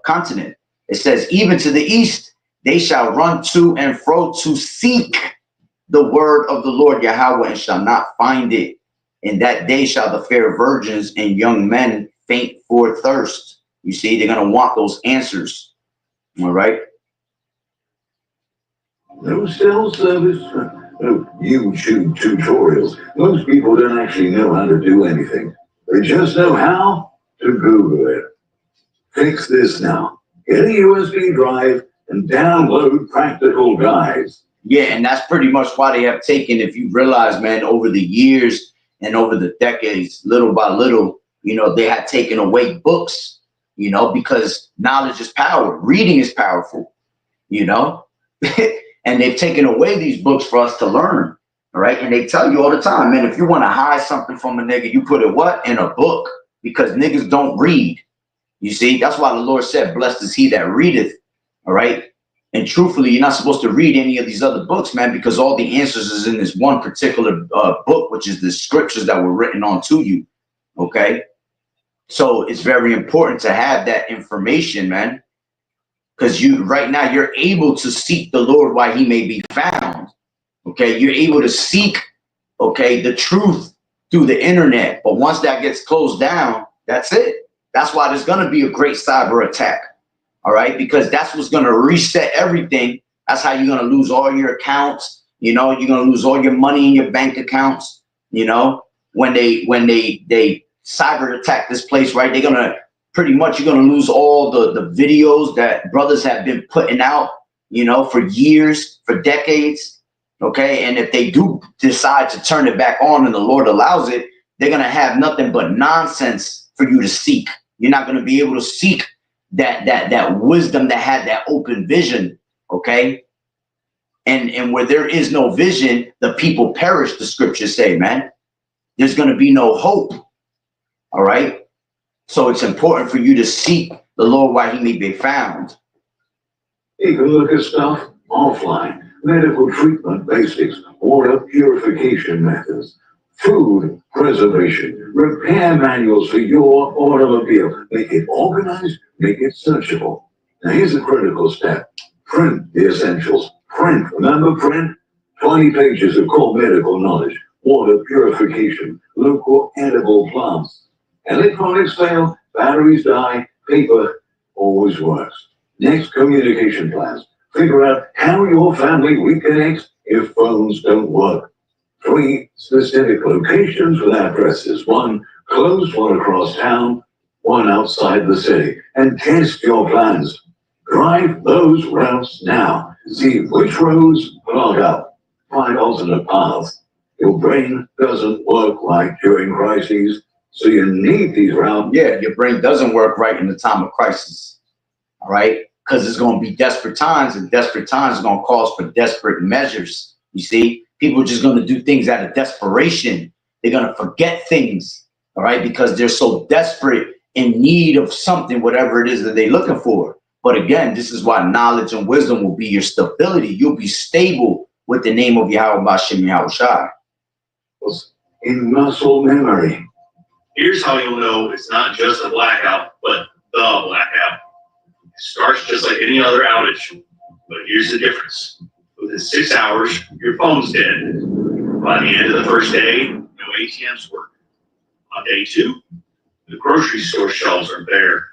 continent. It says, even to the east, they shall run to and fro to seek the word of the Lord Yahweh, and shall not find it. In that day shall the fair virgins and young men faint for thirst. You see, they're going to want those answers. All right. No self-service, no YouTube tutorials. Most people don't actually know how to do anything. They just know how to Google it. Fix this now. Get a USB drive and download practical guides. Yeah, and that's pretty much why they have taken, if you realize, man, over the years and over the decades, little by little, you know, they had taken away books, you know, because knowledge is power. Reading is powerful, you know. And they've taken away these books for us to learn, all right? And they tell you all the time, man, if you want to hide something from a nigga, you put it what? In a book, because niggas don't read. You see, that's why the Lord said, blessed is he that readeth, all right? And truthfully, you're not supposed to read any of these other books, man, because all the answers is in this one particular book, which is the scriptures that were written onto you, okay? So it's very important to have that information, man. Because you right now you're able to seek the Lord while he may be found. Okay, you're able to seek, okay, the truth through the internet. But once that gets closed down, that's it. That's why there's gonna be a great cyber attack. All right, because that's what's gonna reset everything. That's how you're gonna lose all your accounts. You know, you're gonna lose all your money in your bank accounts. You know, when they cyber attack this place, right? They're gonna pretty much, you're going to lose all the videos that brothers have been putting out, you know, for years, for decades. Okay. And if they do decide to turn it back on and the Lord allows it, they're going to have nothing but nonsense for you to seek. You're not going to be able to seek that wisdom that had that open vision. Okay. And where there is no vision, the people perish, the scriptures say, man. There's going to be no hope. All right. So it's important for you to seek the Lord while he may be found. You can look at stuff offline, medical treatment basics, water purification methods, food preservation, repair manuals for your automobile. Make it organized, make it searchable. Now here's a critical step. Print the essentials. Print, remember print? 20 pages of core medical knowledge, water purification, local edible plants. Electronics fail, batteries die, paper always works. Next, communication plans. Figure out how your family reconnects if phones don't work. 3 specific locations with addresses. 1 close, 1 across town, 1 outside the city. And test your plans. Drive those routes now. See which roads clog up. Find alternate paths. Your brain doesn't work right during crises. So you need these rounds. Yeah, your brain doesn't work right in the time of crisis. All right, because it's going to be desperate times, and desperate times are going to cause for desperate measures. You see, people are just going to do things out of desperation. They're going to forget things. All right, because they're so desperate in need of something, whatever it is that they're looking for. But again, this is why knowledge and wisdom will be your stability. You'll be stable with the name of YAHAWAH'S. In muscle memory. Here's how you'll know it's not just a blackout, but the blackout. It starts just like any other outage, but here's the difference. Within 6 hours, your phone's dead. By the end of the first day, no ATMs work. On day 2, the grocery store shelves are bare.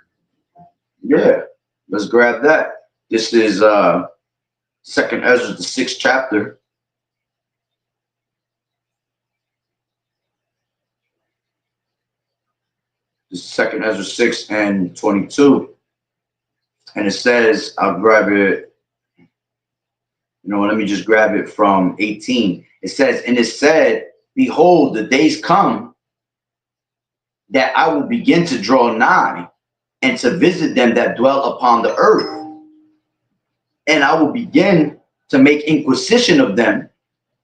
Yeah, let's grab that. This is 2nd Ezra, the 6th chapter. This is 2nd Ezra 6 and 22. And it says, I'll grab it. You know, let me just grab it from 18. It says, and it said, behold, the days come that I will begin to draw nigh and to visit them that dwell upon the earth. And I will begin to make inquisition of them,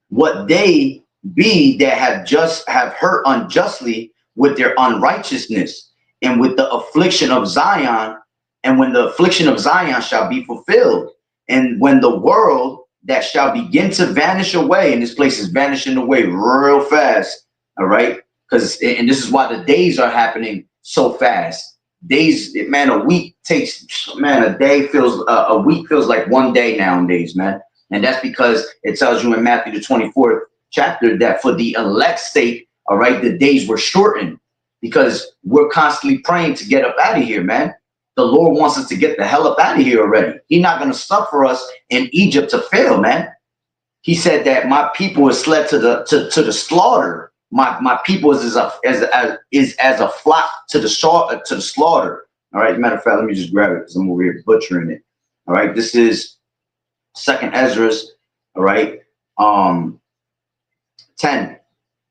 what they be that have hurt unjustly with their unrighteousness, and with the affliction of Zion, and when the affliction of Zion shall be fulfilled, and when the world that shall begin to vanish away, and this place is vanishing away real fast, all right? Because, and this is why the days are happening so fast. Days, man, a week takes, man, a week feels like one day nowadays, man. And that's because it tells you in Matthew the 24th chapter that for the elect's sake, all right, the days were shortened because we're constantly praying to get up out of here, man. The Lord wants us to get the hell up out of here already. He's not going to suffer us in Egypt to fail, man. He said that my people is led to the slaughter. My people is as a flock to the slaughter. All right. Matter of fact, let me just grab it because I'm over here butchering it. All right. This is 2nd Ezra's. All right. 10.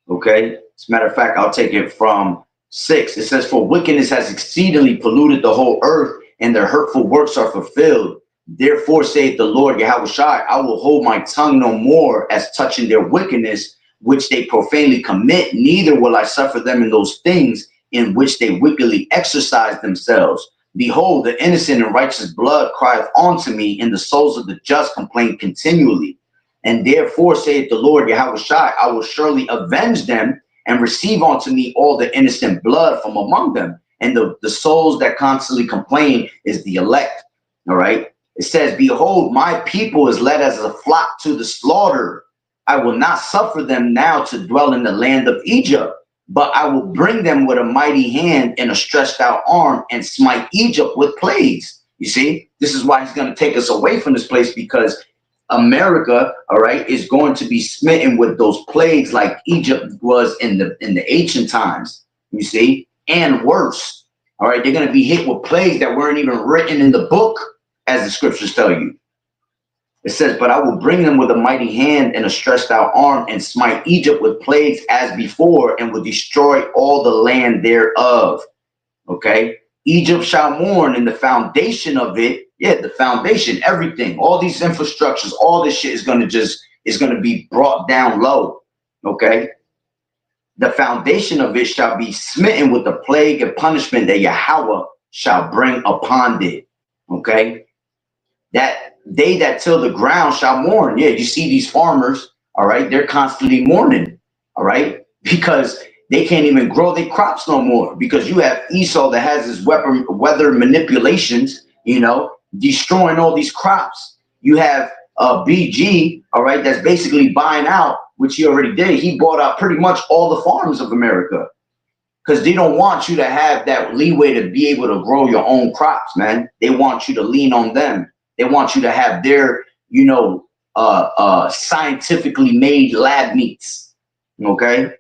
Okay. As a matter of fact, I'll take it from 6. It says, "For wickedness has exceedingly polluted the whole earth, and their hurtful works are fulfilled. Therefore saith the Lord YAHAWAH'S, I will hold my tongue no more as touching their wickedness, which they profanely commit, neither will I suffer them in those things in which they wickedly exercise themselves. Behold, the innocent and righteous blood crieth unto me, and the souls of the just complain continually. And therefore saith the Lord YAHAWAH'S, I will surely avenge them, and receive unto me all the innocent blood from among them." And the souls that constantly complain is the elect. All right. It says, "Behold, my people is led as a flock to the slaughter. I will not suffer them now to dwell in the land of Egypt, but I will bring them with a mighty hand and a stretched out arm and smite Egypt with plagues." You see, this is why he's going to take us away from this place, because America, all right, is going to be smitten with those plagues like Egypt was in the ancient times, you see, and worse. All right, they're going to be hit with plagues that weren't even written in the book, as the scriptures tell you. It says, "But I will bring them with a mighty hand and a stretched out arm and smite Egypt with plagues as before, and will destroy all the land thereof." Okay. "Egypt shall mourn, and the foundation of it," yeah, the foundation, everything, all these infrastructures, all this shit is going to be brought down low. Okay. "The foundation of it shall be smitten with the plague and punishment that Yahweh shall bring upon it." Okay. "That they that till the ground shall mourn." Yeah, you see these farmers, all right, they're constantly mourning, all right, because they can't even grow their crops no more, because you have Esau that has his weather manipulations, you know, destroying all these crops. You have BG, all right, that's basically buying out, which he already did. He bought out pretty much all the farms of America, because they don't want you to have that leeway to be able to grow your own crops, man. They want you to lean on them. They want you to have their, you know, scientifically made lab meats. Okay.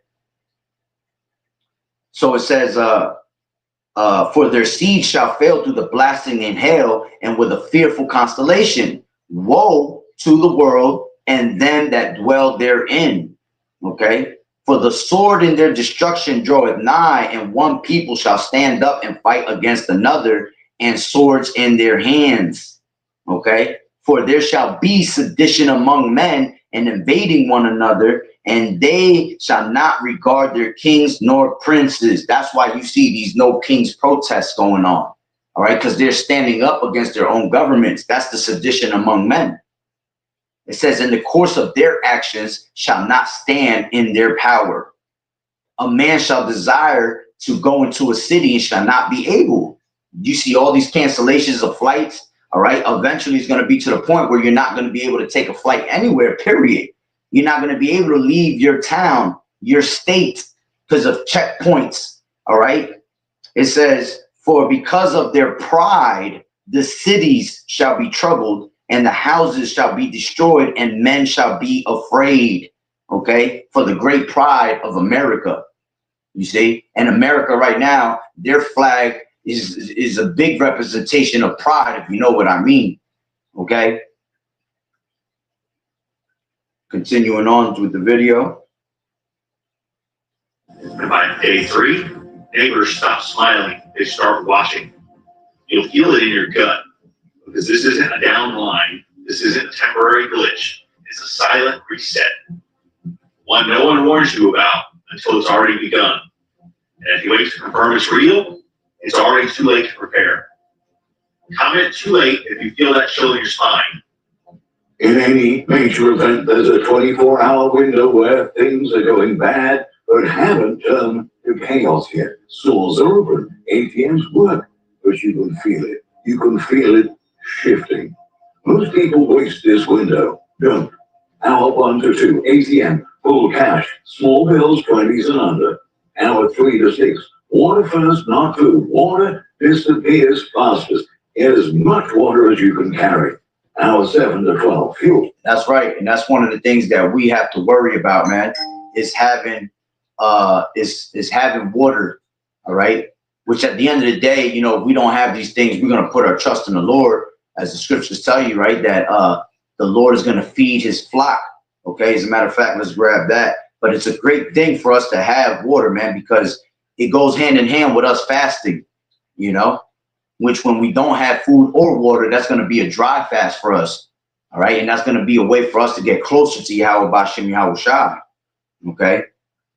So it says, "For their seed shall fail through the blasting and hail, and with a fearful constellation. Woe to the world and them that dwell therein." Okay. "For the sword in their destruction draweth nigh, and one people shall stand up and fight against another, and swords in their hands." Okay. "For there shall be sedition among men, and invading one another, and they shall not regard their kings nor princes." That's why you see these no kings protests going on. All right. Because they're standing up against their own governments. That's the sedition among men. It says, "In the course of their actions shall not stand in their power. A man shall desire to go into a city and shall not be able." You see all these cancellations of flights. All right. Eventually it's going to be to the point where you're not going to be able to take a flight anywhere, period. You're not going to be able to leave your town, your state, because of checkpoints. All right. It says, "For because of their pride, the cities shall be troubled, and the houses shall be destroyed, and men shall be afraid." Okay. For the great pride of America, you see, and America right now, their flag is a big representation of pride, if you know what I mean. Okay. Continuing on with the video. And by day 3, neighbors stop smiling. They start watching. You'll feel it in your gut, because this isn't a down line. This isn't a temporary glitch. It's a silent reset. One no one warns you about until it's already begun. And if you wait to confirm it's real, it's already too late to prepare. Comment "too late" if you feel that chill in your spine. In any major event, there's a 24-hour window where things are going bad but haven't turned to chaos yet. Stores are open, ATMs work, but you can feel it. You can feel it shifting. Most people waste this window. Don't. Hour 1 to 2, ATM, full cash, small bills, 20s and under. Hour 3 to 6, water first, not food. Water disappears fastest. Get as much water as you can carry. Hour 7 to 12, fuel. That's right. And that's one of the things that we have to worry about, man, is having having water. All right. Which at the end of the day, you know, if we don't have these things, we're going to put our trust in the Lord, as the scriptures tell you, right? That the Lord is going to feed his flock. Okay. As a matter of fact, let's grab that. But it's a great thing for us to have water, man, because it goes hand in hand with us fasting, you know, which when we don't have food or water, that's going to be a dry fast for us. All right. And that's going to be a way for us to get closer to Yahweh Bashem Yahweh Shai. Okay.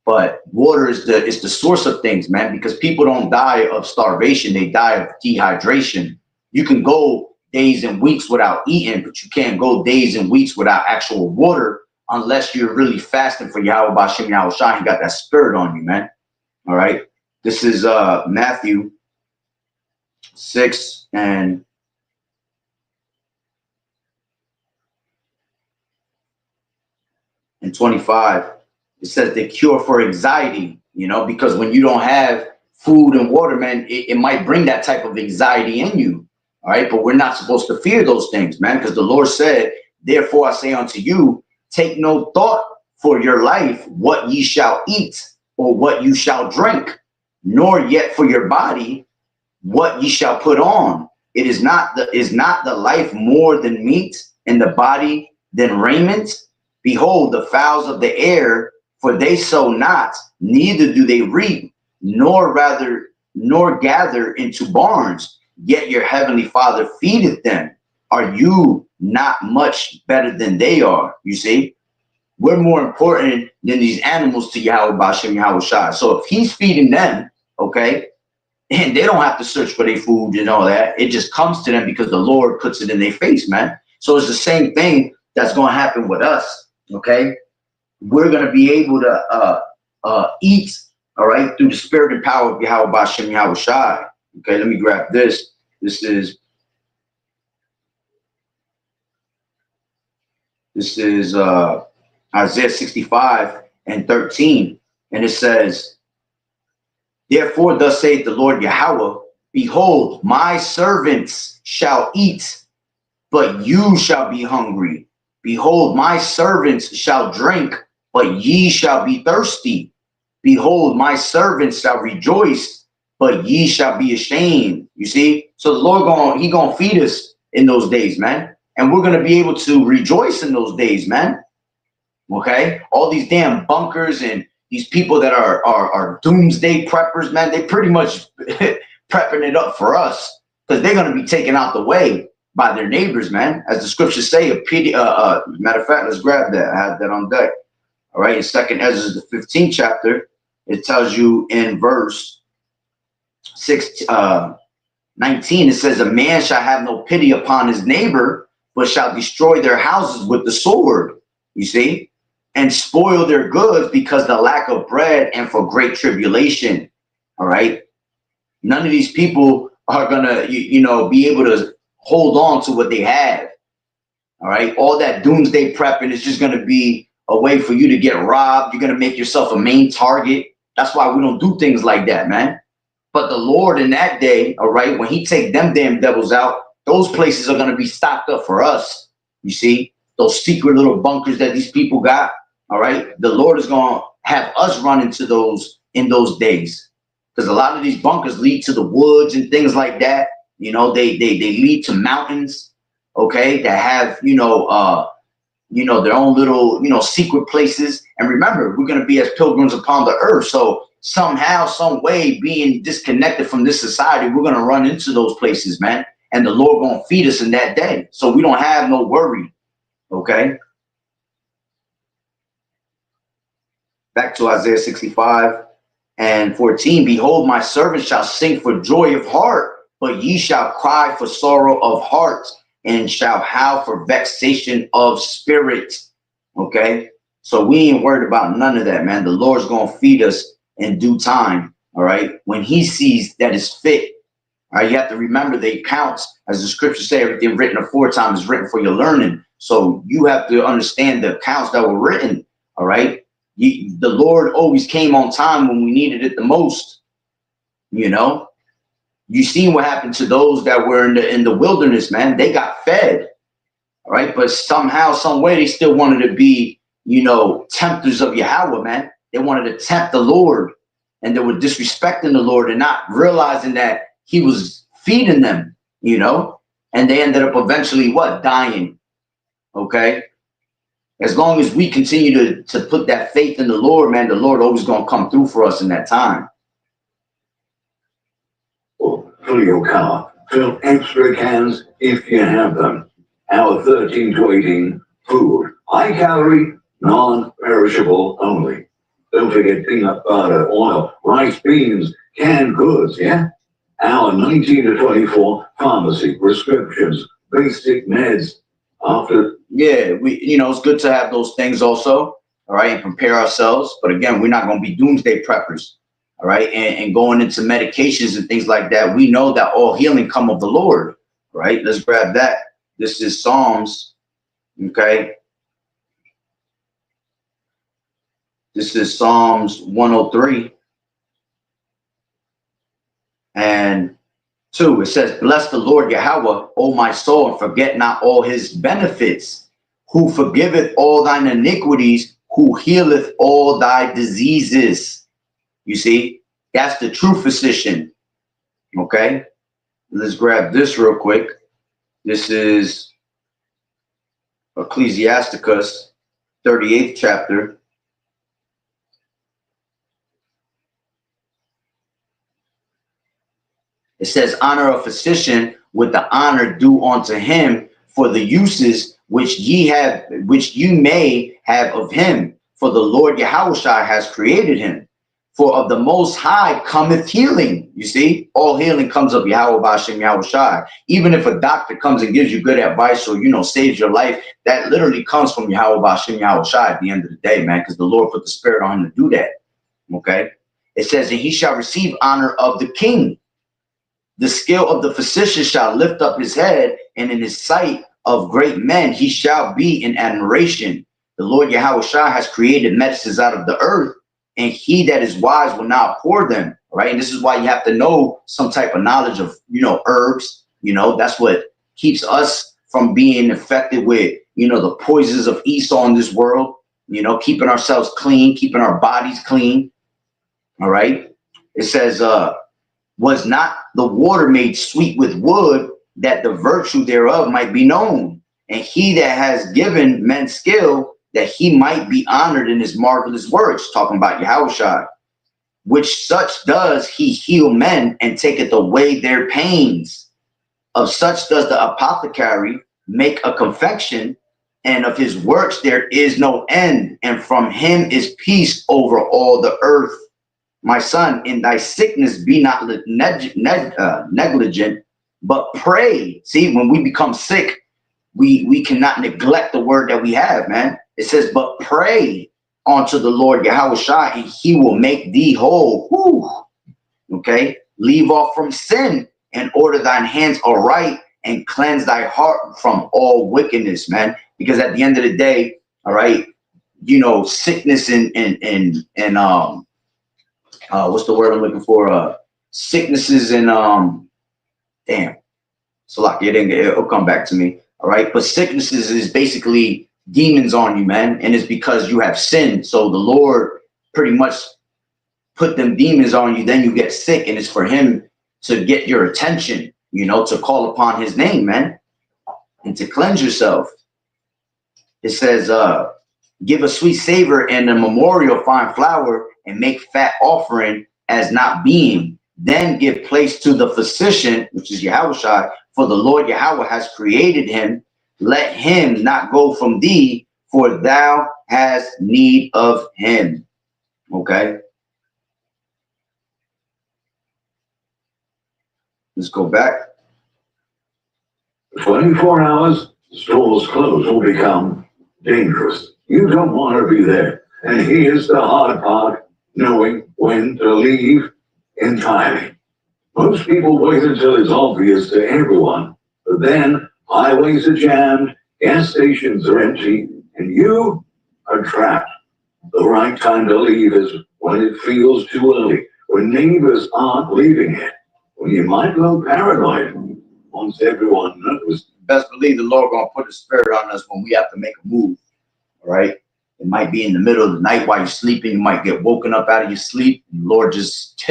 But water is the source of things, man, because people don't die of starvation. They die of dehydration. You can go days and weeks without eating, but you can't go days and weeks without actual water unless you're really fasting for Yahweh Bashem Yahweh Shai. You got that spirit on you, man. All right. This is Matthew 6 and 25. It says the cure for anxiety, you know, because when you don't have food and water, man, it might bring that type of anxiety in you. All right. But we're not supposed to fear those things, man, because the Lord said, therefore I say unto you, take no thought for your life, what ye shall eat or what you shall drink, nor yet for your body, what ye shall put on. It is not the life more than meat, and the body than raiment? Behold, the fowls of the air, for they sow not, neither do they reap, nor gather into barns, yet your heavenly Father feedeth them. Are you not much better than they are? You see, we're more important than these animals to Yahweh Bashem Yahweh Shai. So if he's feeding them, okay, and they don't have to search for their food and all that, it just comes to them because the Lord puts it in their face, man. So it's the same thing that's going to happen with us, okay? We're going to be able to eat, all right, through the spirit and power of Yahweh Bashem Yahweh Shai. Okay, let me grab this. This is Isaiah 65 and 13. And it says, therefore, thus saith the Lord Yahweh, behold, my servants shall eat, but you shall be hungry. Behold, my servants shall drink, but ye shall be thirsty. Behold, my servants shall rejoice, but ye shall be ashamed. You see? So the Lord he gonna feed us in those days, man. And we're gonna be able to rejoice in those days, man. Okay? All these damn bunkers and these people that are doomsday preppers, man, they pretty much prepping it up for us because they're gonna be taken out the way by their neighbors, man. As the scriptures say, matter of fact, let's grab that. I have that on deck. All right, in 2nd Ezra, the 15th chapter, it tells you in verse 19, it says, a man shall have no pity upon his neighbor, but shall destroy their houses with the sword, you see, and spoil their goods because the lack of bread and for great tribulation. All right. None of these people are gonna, be able to hold on to what they have. All right. All that doomsday prepping is just gonna be a way for you to get robbed. You're gonna make yourself a main target. That's why we don't do things like that, man. But the Lord in that day, all right, when he take them damn devils out, those places are gonna be stocked up for us. You see, those secret little bunkers that these people got. All right, the Lord is gonna have us run into those in those days, because a lot of these bunkers lead to the woods and things like that. You know, they lead to mountains, okay, that have their own little secret places. And remember, we're gonna be as pilgrims upon the earth. So somehow, some way, being disconnected from this society, we're gonna run into those places, man. And the Lord gonna feed us in that day, so we don't have no worry. Okay. Back to Isaiah 65 and 14. Behold, my servant shall sing for joy of heart, but ye shall cry for sorrow of heart, and shall howl for vexation of spirit. Okay. So we ain't worried about none of that, man. The Lord's gonna feed us in due time. All right. When he sees that it's fit. All right. You have to remember the accounts, as the scriptures say, everything written aforetime is written for your learning. So you have to understand the accounts that were written. All right. The Lord always came on time when we needed it the most. You know, you seen what happened to those that were in the wilderness, man. They got fed. All right. But somehow, some way, they still wanted to be, you know, tempters of Yahweh, man. They wanted to tempt the Lord, and they were disrespecting the Lord and not realizing that he was feeding them, you know, and they ended up eventually what? Dying. Okay. As long as we continue to put that faith in the Lord, man, the Lord always going to come through for us in that time. Fill your car. Fill extra cans if you have them. Our 13 to 18 food. High calorie, non-perishable only. Don't forget peanut butter, oil, rice, beans, canned goods, yeah? Our 19 to 24 pharmacy, prescriptions, basic meds. Yeah, it's good to have those things also, all right, and prepare ourselves. But again, we're not going to be doomsday preppers, all right, and going into medications and things like that. We know that all healing come of the Lord, right? Let's grab that. This is Psalms, okay? This is Psalms 103 and 2. It says, bless the Lord Yahweh, O my soul, and forget not all his benefits, who forgiveth all thine iniquities, who healeth all thy diseases. You see, that's the true physician. Okay, let's grab this real quick. This is Ecclesiasticus, 38th chapter. It says, honor a physician with the honor due unto him for the uses which you may have of him. For the Lord Yahawashi has created him. For of the Most High cometh healing. You see, all healing comes of Yahweh B'Shem Yahawashi. Even if a doctor comes and gives you good advice or, saves your life, that literally comes from Yahweh B'Shem Yahawashi at the end of the day, man, because the Lord put the spirit on him to do that. Okay. It says, and he shall receive honor of the king. The skill of the physician shall lift up his head, and in his sight of great men he shall be in admiration. The Lord Yahawashi has created medicines out of the earth, and he that is wise will not pour them. Right. And this is why you have to know some type of knowledge of, herbs. That's what keeps us from being infected with, the poisons of Esau in this world, keeping ourselves clean, keeping our bodies clean. All right. It says, was not the water made sweet with wood, that the virtue thereof might be known? And he that has given men skill, that he might be honored in his marvelous works, talking about Yahawashi, which such does he heal men and taketh away their pains. Of such does the apothecary make a confection, and of his works there is no end, and from him is peace over all the earth. My son, in thy sickness be not negligent, but pray. See, when we become sick, we cannot neglect the word that we have, man. It says, but pray unto the Lord Yahawashi, and he will make thee whole. Whew. Okay, leave off from sin, and order thine hands aright, and cleanse thy heart from all wickedness, man. Because at the end of the day, all right, sickness and what's the word I'm looking for? Sicknesses and so like it'll come back to me. All right, but sicknesses is basically demons on you, man, and it's because you have sinned. So the Lord pretty much put them demons on you. Then you get sick, and it's for him to get your attention, to call upon his name, man, and to cleanse yourself. It says, give a sweet savor and a memorial fine flour, and make fat offering as not being. Then give place to the physician, which is Yahawashi, for the Lord Yahweh has created him. Let him not go from thee, for thou hast need of him. Okay. Let's go back. 24 hours, stores closed will become dangerous. You don't want to be there. And here's the hard part, knowing when to leave entirely. Most people wait until it's obvious to everyone, but then highways are jammed, gas stations are empty, and you are trapped. The right time to leave is when it feels too early, when neighbors aren't leaving it, when you might go paranoid once everyone knows. Best believe the Lord gonna put a spirit on us when we have to make a move. All right. It might be in the middle of the night while you're sleeping. You might get woken up out of your sleep. And the Lord just,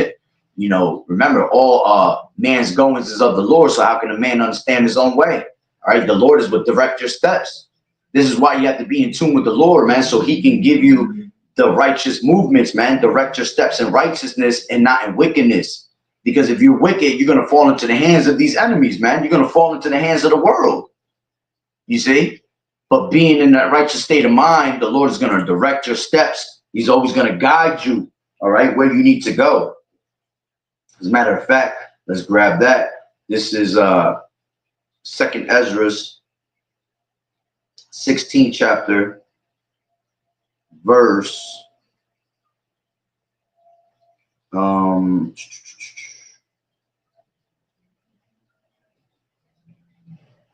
you know, remember all man's goings is of the Lord. So how can a man understand his own way? All right. The Lord is what direct your steps. This is why you have to be in tune with the Lord, man, so he can give you the righteous movements, man. Direct your steps in righteousness and not in wickedness. Because if you're wicked, you're going to fall into the hands of these enemies, man. You're going to fall into the hands of the world. You see? But being in that righteous state of mind, the Lord is going to direct your steps. He's always going to guide you, all right, where you need to go. As a matter of fact, let's grab that. This is 2nd Ezra, 16th chapter, verse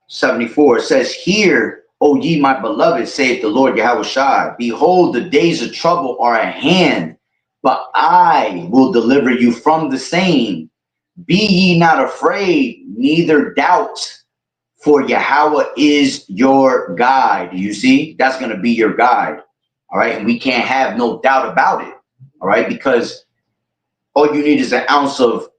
74. It says, "Hear, O ye my beloved, saith the Lord YAHAWAH'S, behold, the days of trouble are at hand, but I will deliver you from the same. Be ye not afraid, neither doubt, for Yahweh is your guide." You see, that's going to be your guide. All right. And we can't have no doubt about it. All right. Because all you need is an ounce of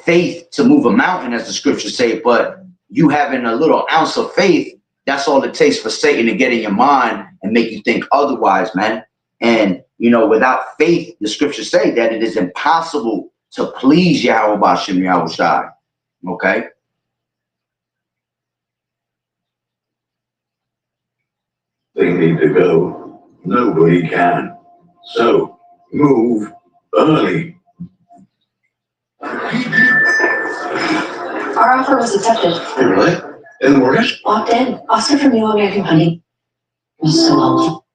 faith to move a mountain, as the scriptures say. But you having a little ounce of faith, that's all it takes for Satan to get in your mind and make you think otherwise, man. And, you know, without faith, the scriptures say that it is impossible to please Yahweh B'Shem YAHWAH'S. Okay. They need to go. Nobody can. So move early. Our offer was accepted. Hey, really? In the mortgage? Locked in. Oscar from New American Funding. So helpful.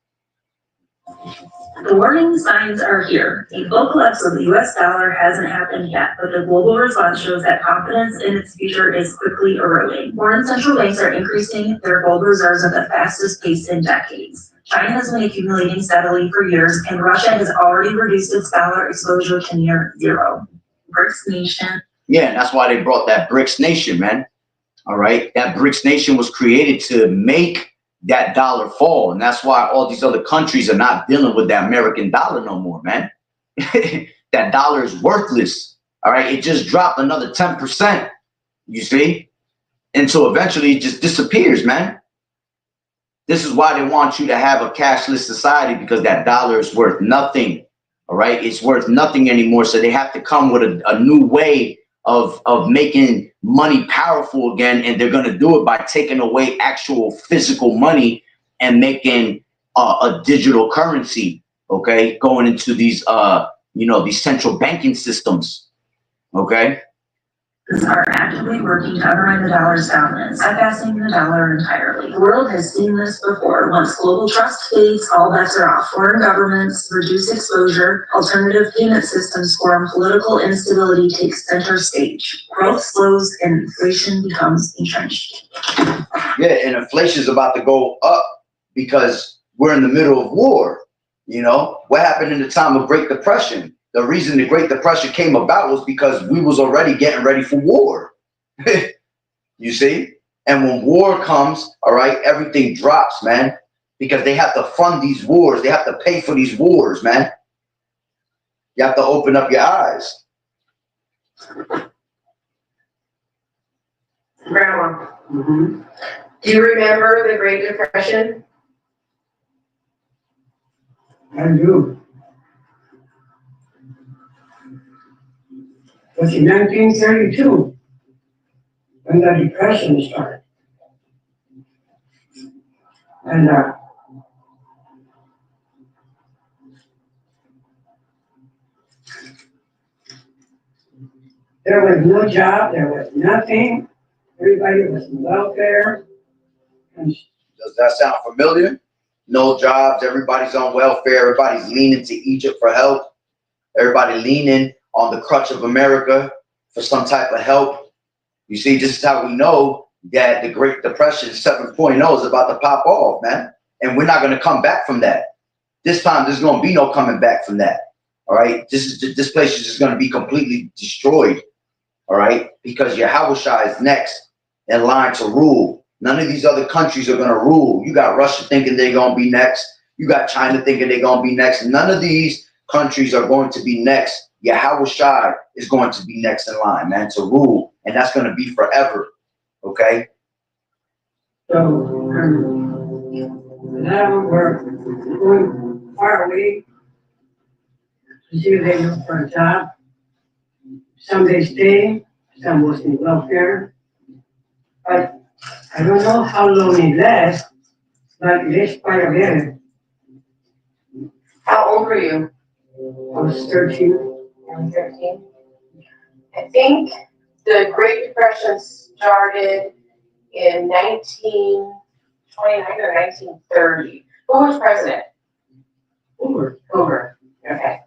The warning signs are here. A full collapse of the US dollar hasn't happened yet, but the global response shows that confidence in its future is quickly eroding. Foreign central banks are increasing their gold reserves at the fastest pace in decades. China has been accumulating steadily for years, and Russia has already reduced its dollar exposure to near zero. BRICS nation. Yeah, and that's why they brought that BRICS nation, man. All right. That BRICS nation was created to make that dollar fall. And that's why all these other countries are not dealing with the American dollar no more, man. That dollar is worthless. All right. It just dropped another 10%, you see? And so eventually it just disappears, man. This is why they want you to have a cashless society, because that dollar is worth nothing. All right. It's worth nothing anymore. So they have to come with a new way of making money powerful again, and they're going to do it by taking away actual physical money and making a digital currency. Okay, going into these you know, these central banking systems. Okay, Are actively working to undermine the dollar's dominance, bypassing the dollar entirely. The world has seen this before. Once global trust fades, all bets are off. Foreign governments reduce exposure, alternative payment systems form, political instability takes center stage. Growth slows and inflation becomes entrenched. yeah, and inflation is about to go up because we're in the middle of war. You know, what happened in the time of Great Depression? The reason the Great Depression came about was because we was already getting ready for war. You see? And when war comes, all right, everything drops, man, because they have to fund these wars. They have to pay for these wars, man. You have to open up your eyes. Grandma, do you remember the Great Depression? I do. It was in 1932 when the Depression started. And there was no job, there was nothing. Everybody was in welfare. And Does that sound familiar? No jobs, everybody's on welfare, everybody's leaning to Egypt for help. Everybody leaning on the crutch of America for some type of help. You see, this is how we know that the Great Depression 7.0 is about to pop off, man. And we're not going to come back from that. This time, there's going to be no coming back from that. All right? This place is just going to be completely destroyed. All right? Because Yahawashi is next in line to rule. None of these other countries are going to rule. You got Russia thinking they're going to be next. You got China thinking they're going to be next. None of these countries are going to be next. Yahawashi is going to be next in line, man, to rule. And that's going to be forever. Okay? So, now we're going far away to see if they look for a job. Some they stay, some was in welfare. But I don't know how long it lasts, but it is quite a bit. How old were you? I was 13. You were 13? I think the Great Depression started in 1929 or 1930. Who was president? Over. Hoover. Okay.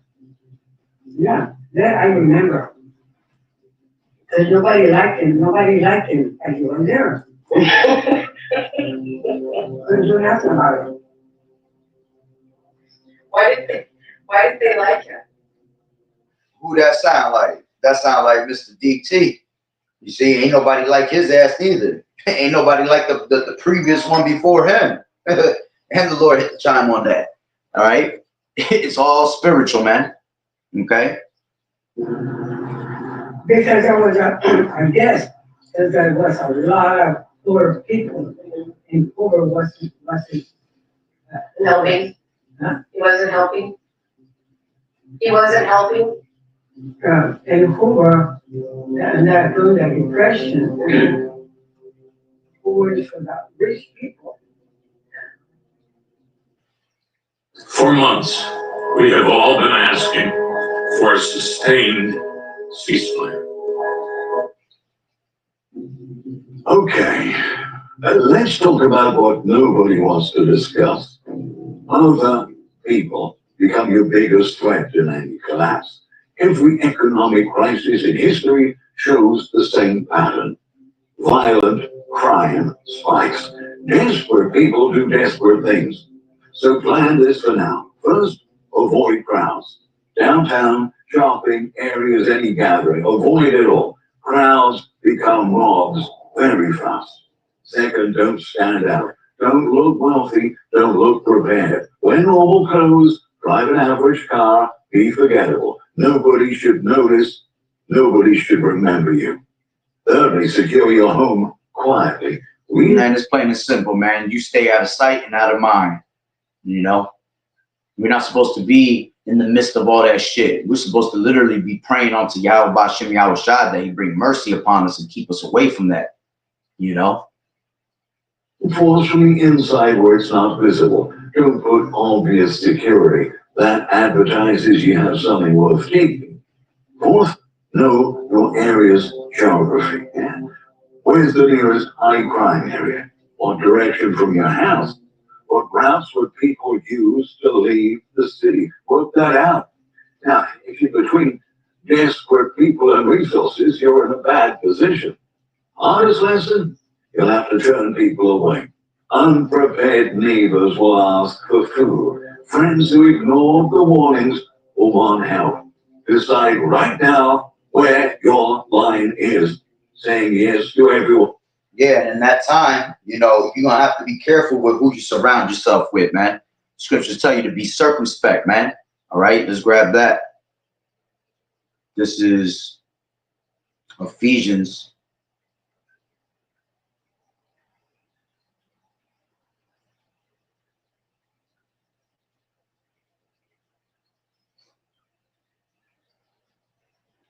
Yeah, that I remember. Because nobody liked him as you were there. Couldn't do nothing about it. Why did they like him? Who that sound like? That sound like Mr. DT. You see, ain't nobody like his ass either. Ain't nobody like the previous one before him. And the Lord hit the chime on that. All right? It's all spiritual, man. Okay? Because there was I guess, that there was a lot of poor people, and poor wasn't Helping? Huh? He wasn't helping? He wasn't helping? and Hoover, and that during the Depression, Hoover is for the rich people. For months, we have all been asking for a sustained ceasefire. Okay, let's talk about what nobody wants to discuss. Other people become your biggest threat in any collapse. Every economic crisis in history shows the same pattern. Violent crime spikes. Desperate people do desperate things. So plan this for now. First, avoid crowds. Downtown, shopping, areas, any gathering. Avoid it all. Crowds become mobs very fast. Second, don't stand out. Don't look wealthy. Don't look prepared. Wear normal clothes. Drive an average car. Be forgettable. Nobody should notice. Nobody should remember you. Thirdly, secure your home quietly. Man, it's plain and simple, man. You stay out of sight and out of mind. You know? We're not supposed to be in the midst of all that shit. We're supposed to literally be praying onto Yahweh B'Shem Yahawashi that he bring mercy upon us and keep us away from that. You know? Force from the inside where it's not visible. Don't put obvious security. That advertises you have something worth keeping. Fourth, know your area's geography. Where's the nearest high crime area? What direction from your house? What routes would people use to leave the city? Work that out. Now, if you're between desperate people and resources, you're in a bad position. Hardest lesson? You'll have to turn people away. Unprepared neighbors will ask for food. Friends who ignored the warnings will want help. Decide right now where your line is. Saying yes to everyone. Yeah, and in that time, you know, you're going to have to be careful with who you surround yourself with, man. Scriptures tell you to be circumspect, man. All right, let's grab that. This is Ephesians.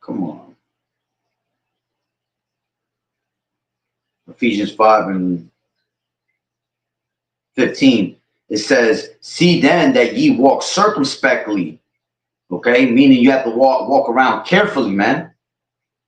Come on. Ephesians 5:15. It says, see then that ye walk circumspectly. Okay, meaning you have to walk around carefully, man.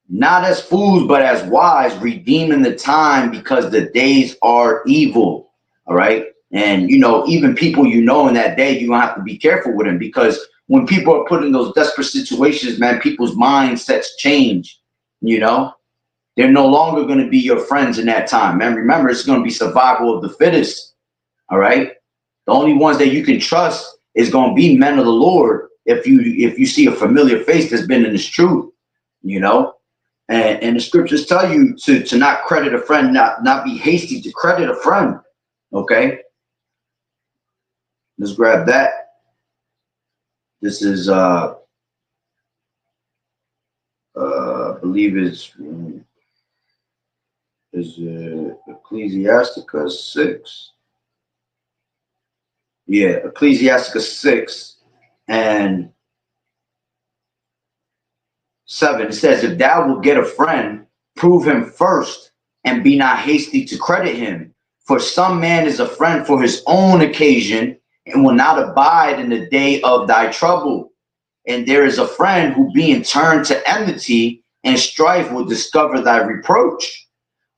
Not as fools, but as wise, redeeming the time because the days are evil. All right. And, you know, even people you know in that day, you're going to have to be careful with them, because when people are put in those desperate situations, man, people's mindsets change, you know. They're no longer going to be your friends in that time. And remember, it's going to be survival of the fittest. All right. The only ones that you can trust is going to be men of the Lord. If you see a familiar face that's been in this truth, you know, and the scriptures tell you to not credit a friend, not be hasty to credit a friend. Okay. Let's grab that. This is I believe it's Ecclesiasticus 6. Yeah, Ecclesiasticus 6 and 7. It says, if thou wilt get a friend, prove him first, and be not hasty to credit him. For some man is a friend for his own occasion, and will not abide in the day of thy trouble. And there is a friend who, being turned to enmity and strife, will discover thy reproach.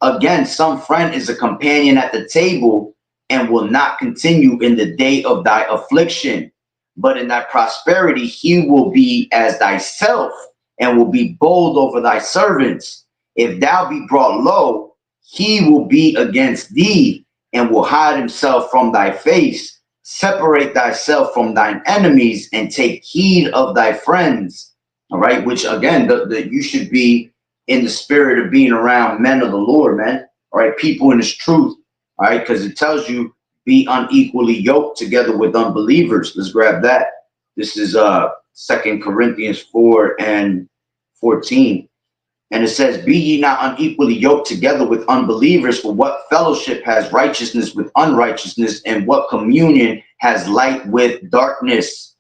Again, some friend is a companion at the table, and will not continue in the day of thy affliction. But in thy prosperity he will be as thyself, and will be bold over thy servants. If thou be brought low, he will be against thee, and will hide himself from thy face. Separate thyself from thine enemies, and take heed of thy friends. All right, which again, you should be in the spirit of being around men of the Lord, man. All right, people in this truth. All right, because it tells you be unequally yoked together with unbelievers. Let's grab that. This is 2 Corinthians 4 and 14. And it says, be ye not unequally yoked together with unbelievers, for what fellowship has righteousness with unrighteousness, and what communion has light with darkness?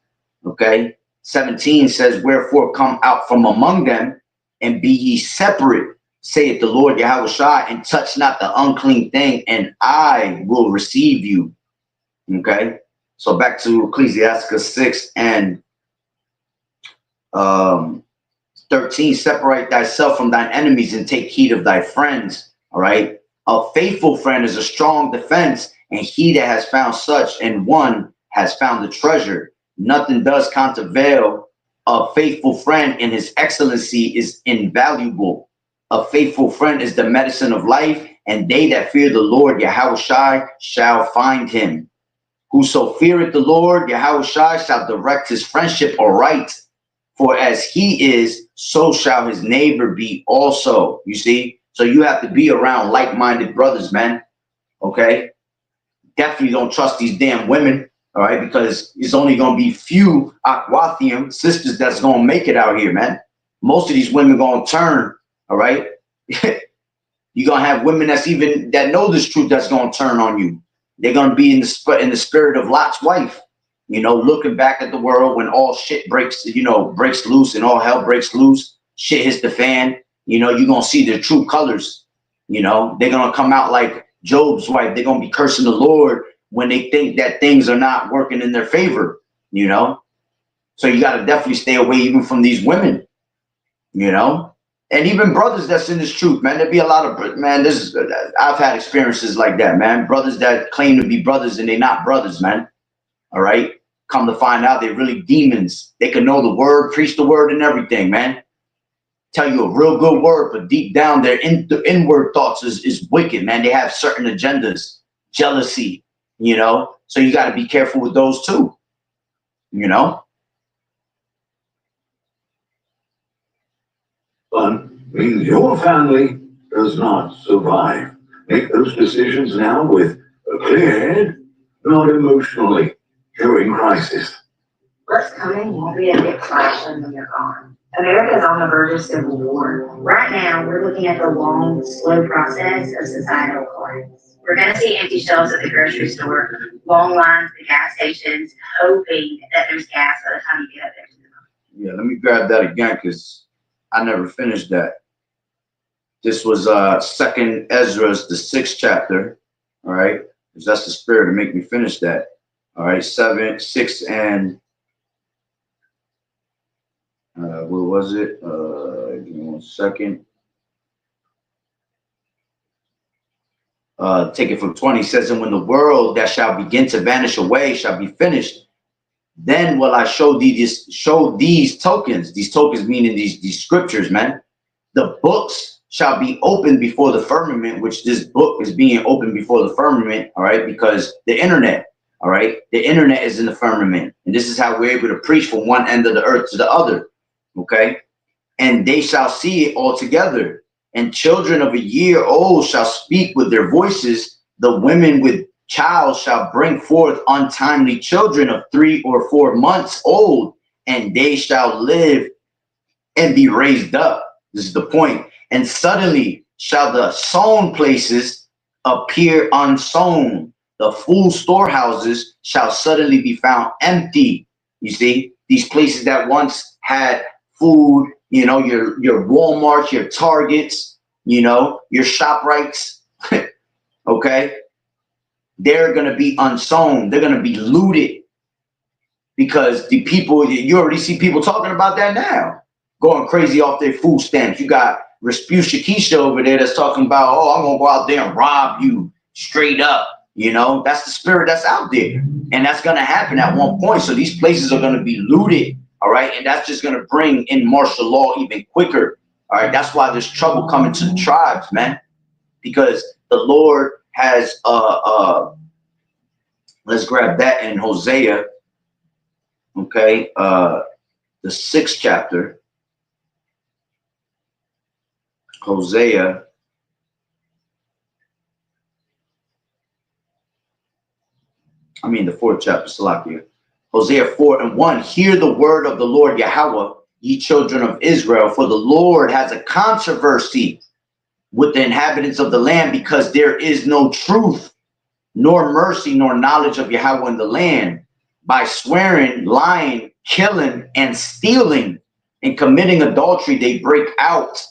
Okay. 17 says, wherefore come out from among them, and be ye separate, saith the Lord YAHAWAH'S, and touch not the unclean thing, and I will receive you. Okay. So back to Ecclesiasticus 6 and 13, separate thyself from thine enemies, and take heed of thy friends. All right. A faithful friend is a strong defense, and he that has found such and one has found the treasure. Nothing does countervail a faithful friend, and his excellency is invaluable. A faithful friend is the medicine of life, and they that fear the Lord YAHAWAH'S shall find him. Whoso feareth the Lord YAHAWAH'S shall direct his friendship aright. For as he is, so shall his neighbor be also. You see? So you have to be around like-minded brothers, man. Okay? Definitely don't trust these damn women. All right? Because it's only going to be few Aquathium sisters that's going to make it out here, man. Most of these women going to turn. All right? You're going to have women that know this truth that's going to turn on you. They're going to be in the spirit of Lot's wife. You know, looking back at the world when all shit breaks loose and all hell breaks loose, shit hits the fan, you know, you're going to see their true colors. You know, they're going to come out like Job's wife. They're going to be cursing the Lord when they think that things are not working in their favor, you know. So you got to definitely stay away even from these women, you know. And even brothers that's in this truth, man. There'd be a lot of, man, I've had experiences like that, man. Brothers that claim to be brothers and they're not brothers, man. All right. Come to find out they're really demons. They can know the word, preach the word and everything, man. Tell you a real good word, but deep down their inward thoughts is wicked, man. They have certain agendas, jealousy, you know. So you got to be careful with those too, you know. But means your family does not survive. Make those decisions now with a clear head, not emotionally during crisis. What's coming won't be a big flash when you're gone. America is on the verge of civil war. Right now, we're looking at the long, slow process of societal collapse. We're going to see empty shelves at the grocery store, long lines at gas stations, hoping that there's gas by the time you get up there. Yeah, let me grab that again because I never finished that. This was 2 Ezra's, the 6th chapter. All right, because that's the spirit to make me finish that. All right, 7, 6, and where was it? Give me 1 second. Take it from 20. It says, and when the world that shall begin to vanish away shall be finished, then will I show these tokens. These tokens meaning these scriptures, man. The books shall be opened before the firmament, which this book is being opened before the firmament, all right, because the internet, all right, the internet is in the firmament. And this is how we're able to preach from one end of the earth to the other, okay? And they shall see it all together. And children of a year old shall speak with their voices. The women with child shall bring forth untimely children of 3 or 4 months old, and they shall live and be raised up. This is the point. And suddenly shall the sown places appear unsown. The full storehouses shall suddenly be found empty. You see, these places that once had food, you know, your Walmarts, your Targets, you know, your ShopRites, okay? They're going to be unsown. They're going to be looted because the people, you already see people talking about that now, going crazy off their food stamps. You got Respucia Keisha over there that's talking about, oh, I'm going to go out there and rob you straight up. You know, that's the spirit that's out there. And that's going to happen at one point. So these places are going to be looted. All right. And that's just going to bring in martial law even quicker. All right. That's why there's trouble coming to the tribes, man, because the Lord has, let's grab that in Hosea. Okay. The 6th chapter. Hosea. The 4th chapter, Salakia. Hosea 4:1. Hear the word of the Lord Yahweh, ye children of Israel, for the Lord has a controversy with the inhabitants of the land, because there is no truth, nor mercy, nor knowledge of Yahweh in the land. By swearing, lying, killing, and stealing, and committing adultery, they break out,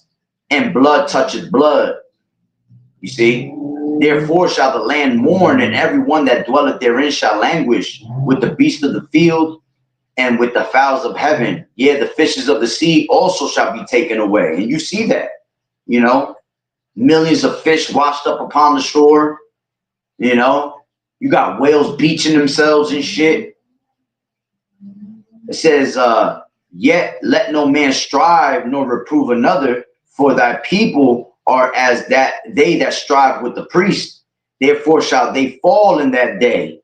and blood touches blood. You see? Therefore shall the land mourn, and every one that dwelleth therein shall languish, with the beasts of the field and with the fowls of heaven. Yea, the fishes of the sea also shall be taken away. And you see that, you know, millions of fish washed up upon the shore. You know, you got whales beaching themselves and shit. It says, yet let no man strive nor reprove another, for thy people are as that they that strive with the priest. Therefore shall they fall in that day,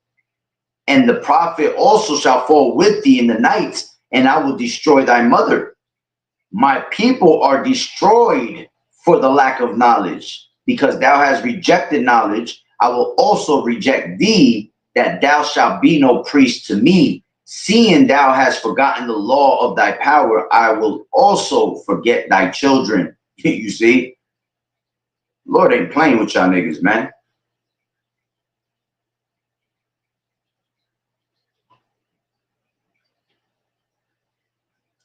and the prophet also shall fall with thee in the night, and I will destroy thy mother. My people are destroyed for the lack of knowledge, because thou hast rejected knowledge. I will also reject thee, that thou shalt be no priest to me. Seeing thou hast forgotten the law of thy power, I will also forget thy children. You see, Lord ain't playing with y'all niggas, man.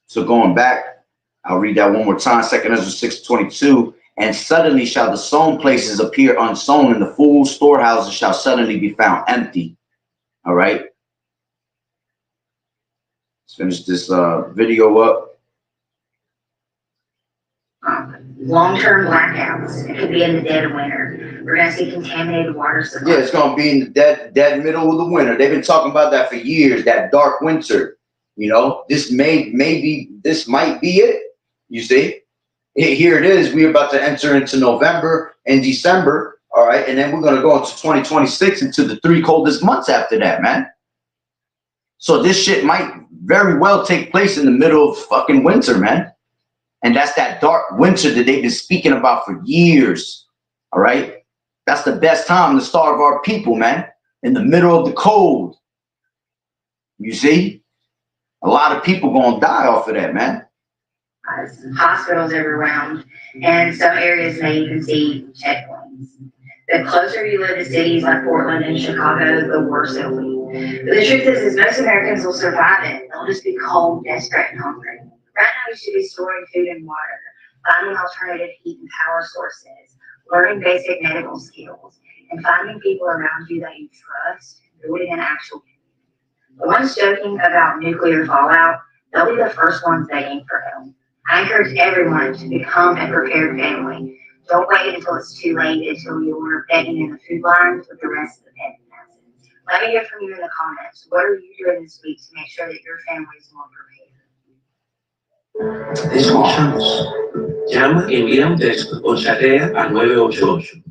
So going back, I'll read that one more time. 2 Ezra 6:22. And suddenly shall the sown places appear unsown, and the full storehouses shall suddenly be found empty. All right. Let's finish this video up. Long-term blackouts. It could be in the dead of winter. We're going to see contaminated water supply. Yeah, it's going to be in the dead middle of the winter. They've been talking about that for years, that dark winter. You know, this might be it. You see, here it is. We're about to enter into November and December. All right. And then we're going to go into 2026, into the 3 coldest months after that, man. So this shit might very well take place in the middle of fucking winter, man. And that's that dark winter that they've been speaking about for years. All right. That's the best time to starve our people, man. In the middle of the cold. You see? A lot of people gonna die off of that, man. Hospitals everywhere, and some areas may even see checkpoints. The closer you live to cities like Portland and Chicago, the worse it'll be. But the truth is most Americans will survive it. They'll just be cold, desperate, and hungry. Right now, you should be storing food and water, finding alternative heat and power sources, learning basic medical skills, and finding people around you that you trust, building an actual community. The ones joking about nuclear fallout, they'll be the first ones begging for help. I encourage everyone to become a prepared family. Don't wait until it's too late, until you're begging in the food lines with the rest of the petty masses. Let me hear from you in the comments. What are you doing this week to make sure that your family is more prepared? Te escuchamos. Llama, envía un texto o chatea al 988.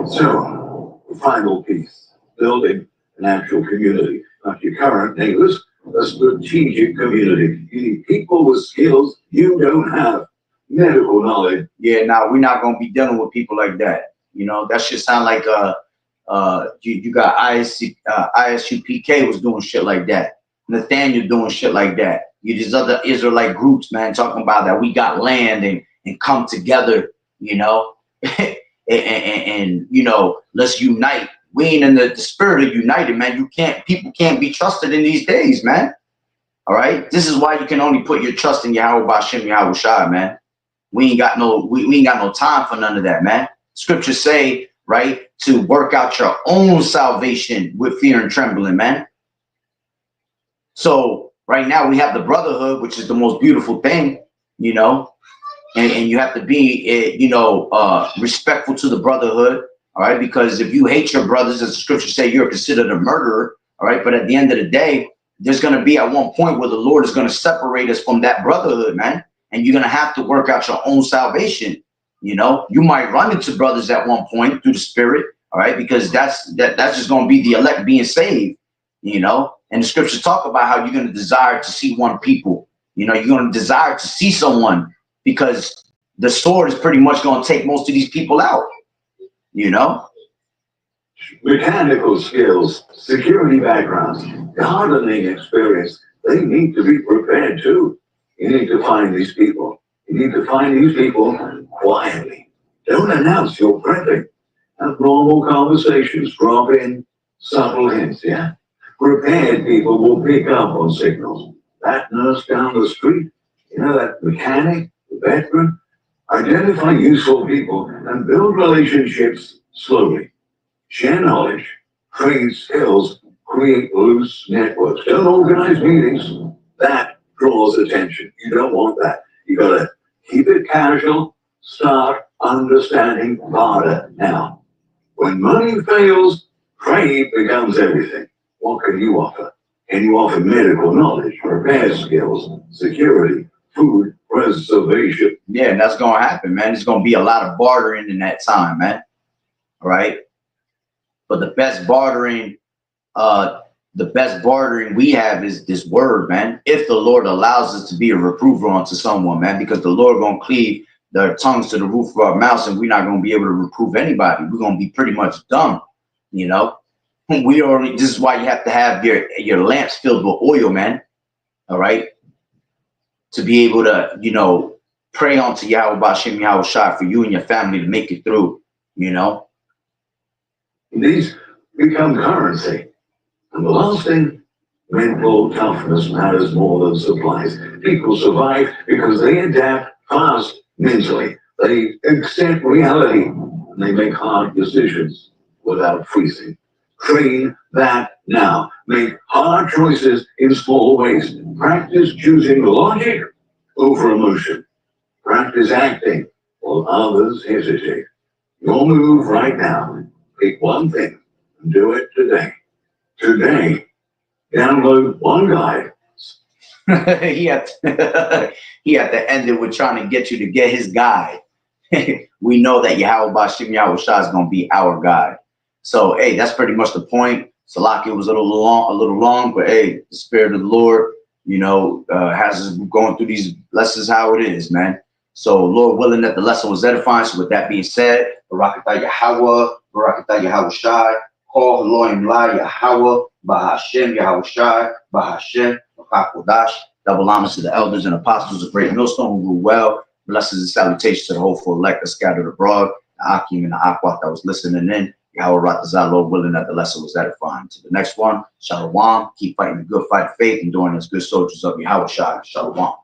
So, the final piece, building an actual community, not your current neighbors, a strategic community. You need people with skills you don't have, medical knowledge. Yeah, now we're not gonna be dealing with people like that. You know, that should sound like you got ISUPK was doing shit like that. Nathaniel doing shit like that. You these other Israelite groups, man, talking about that we got land and come together, you know, and you know, let's unite. We ain't in the spirit of united, man. People can't be trusted in these days, man. All right. This is why you can only put your trust in Yahweh B'Shem Yahweh Shai, man. We ain't got no time for none of that, man. Scriptures say, right, to work out your own salvation with fear and trembling, man. So right now we have the brotherhood, which is the most beautiful thing, you know, and you have to be, you know, respectful to the brotherhood, all right, because if you hate your brothers, as the scriptures say, you're considered a murderer, all right, but at the end of the day, there's going to be at one point where the Lord is going to separate us from that brotherhood, man, and you're going to have to work out your own salvation. You know, you might run into brothers at one point through the spirit, all right, because that's just going to be the elect being saved, you know. And the scriptures talk about how you're going to desire to see one people. You know, you're going to desire to see someone because the sword is pretty much going to take most of these people out, you know. Mechanical skills, security backgrounds, gardening experience, they need to be prepared too. You need to find these people. You need to find these people quietly. Don't announce you're prepping. Have normal conversations, drop in subtle hints, yeah? Prepared people will pick up on signals. That nurse down the street, you know, that mechanic, the veteran, identify useful people and build relationships slowly. Share knowledge, train skills, create loose networks. Don't organize meetings. That draws attention. You don't want that. You gotta keep it casual, start understanding barter now. When money fails, trade becomes everything. What can you offer? Can you offer medical knowledge, repair skills, security, food, preservation? Yeah, and that's going to happen, man. There's going to be a lot of bartering in that time, man. All right. But the best bartering we have is this word, man. If the Lord allows us to be a reprover unto someone, man, because the Lord going to cleave their tongues to the roof of our mouths and we're not going to be able to reprove anybody. We're going to be pretty much dumb, you know. This is why you have to have your lamps filled with oil, man. All right. To be able to, you know, pray unto Yahweh B'Shem Yahweh Shai for you and your family to make it through, you know. These become currency. And the last thing, mental toughness matters more than supplies. People survive because they adapt fast mentally. They accept reality and they make hard decisions without freezing. Train that now. Make hard choices in small ways. Practice choosing logic over emotion. Practice acting while others hesitate. Your move right now. Pick one thing and do it today. Today, download one guide. he had to end it with trying to get you to get his guide. We know that Yahweh B'Shem Yahweh Shai is going to be our guide. So, hey, that's pretty much the point. Salaki was a little long, but hey, the Spirit of the Lord, you know, has us going through these lessons how it is, man. So, Lord willing that the lesson was edifying. So, with that being said, Barakatah Yahweh, Barakatah Yahweh Shai, call Elohim La Yahweh, B'Hashem Yahweh Shai, B'Hashem, B'Chakodash. Double honors to the elders and apostles of Great Millstone who rule well. Blessings and salutations to the hopeful elect that scattered abroad, the Akim and the Akwat that was listening in. Yahweh Ratazah, Lord willing that the lesson was edifying. To the next one, Shalom. Keep fighting the good fight of faith and doing as good soldiers of Yahweh Shai. Shalom.